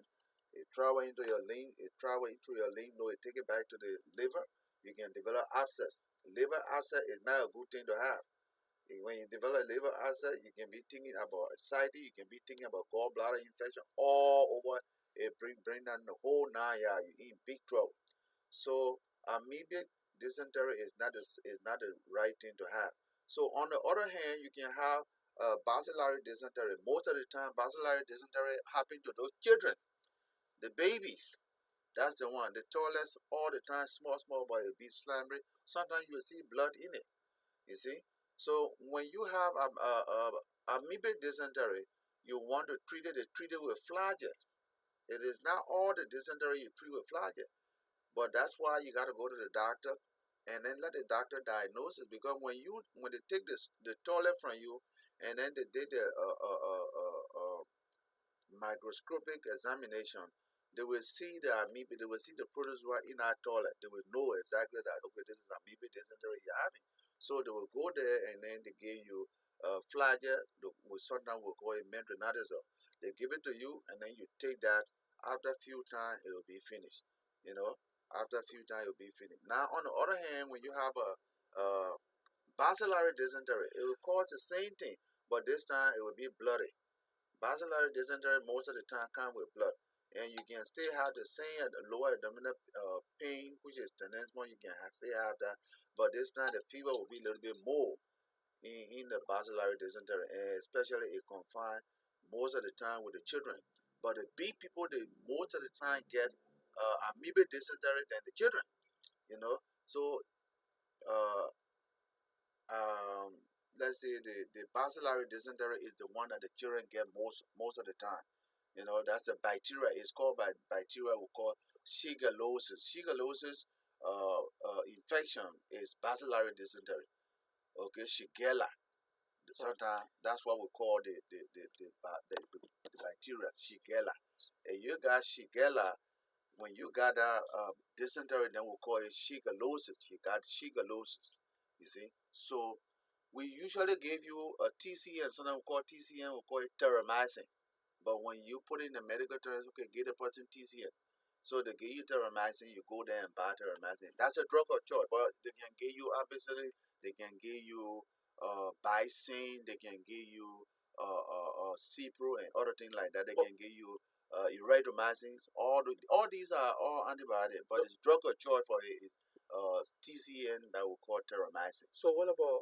It travel into your lymph, it travel into your lymph node, it take it back to the liver. You can develop abscess. Liver abscess is not a good thing to have. When you develop liver abscess, you can be thinking about anxiety, you can be thinking about gallbladder infection all over. It bring down the whole 9 yards. You're in big trouble. So amoebic dysentery is not the right thing to have. So on the other hand, you can have bacillary dysentery. Most of the time, bacillary dysentery happen to those children, the babies. That's the one. The toilets all the time, small, small, but it be slimy. Sometimes you will see blood in it. You see. So when you have amoebic dysentery, you want to treat it. Treat it with flagyl. It is not all the dysentery you treat with flagyl. But that's why you got to go to the doctor, and then let the doctor diagnose it. Because when they take the toilet from you, and then they did the microscopic examination, they will see the amoeba, they will see the protozoa in our toilet. They will know exactly that, okay, this is amoeba dysentery you're having. So they will go there and then they give you flagyl, we sometimes will call it metronidazole. They give it to you and then you take that. After a few times, it will be finished. You know, after a few times, it will be finished. Now, on the other hand, when you have a bacillary dysentery, it will cause the same thing, but this time it will be bloody. Bacillary dysentery most of the time come with blood, and you can still have the same lower abdominal pain, which is tenesmus. You can still have that, but this time the fever will be a little bit more in the bacillary dysentery, and especially it confined most of the time with the children. But the big people, they most of the time get amoeba dysentery than the children. You know, so uh, um, let's say the bacillary dysentery is the one that the children get most of the time. You know, that's a bacteria. It's called by bacteria we call shigellosis. Shigellosis infection is bacillary dysentery. Okay, Shigella. Sometimes that's what we call the bacteria, Shigella. And you got Shigella, when you got that dysentery, then we call it shigellosis. You got shigellosis. You see? So we usually give you a TCM, sometimes we call TCM, we call it terramycin. But when you put in the medical terms, okay, give the person TCM. So they give you terramycin, you go there and buy terramycin. That's a drug of choice, but they can give you obviously, they can give you Bicin, they can give you Cipro and other things like that. They can give you erythromycin. All these are all antibiotics, but it's drug of choice for it is TCN that we call terramycin. So what about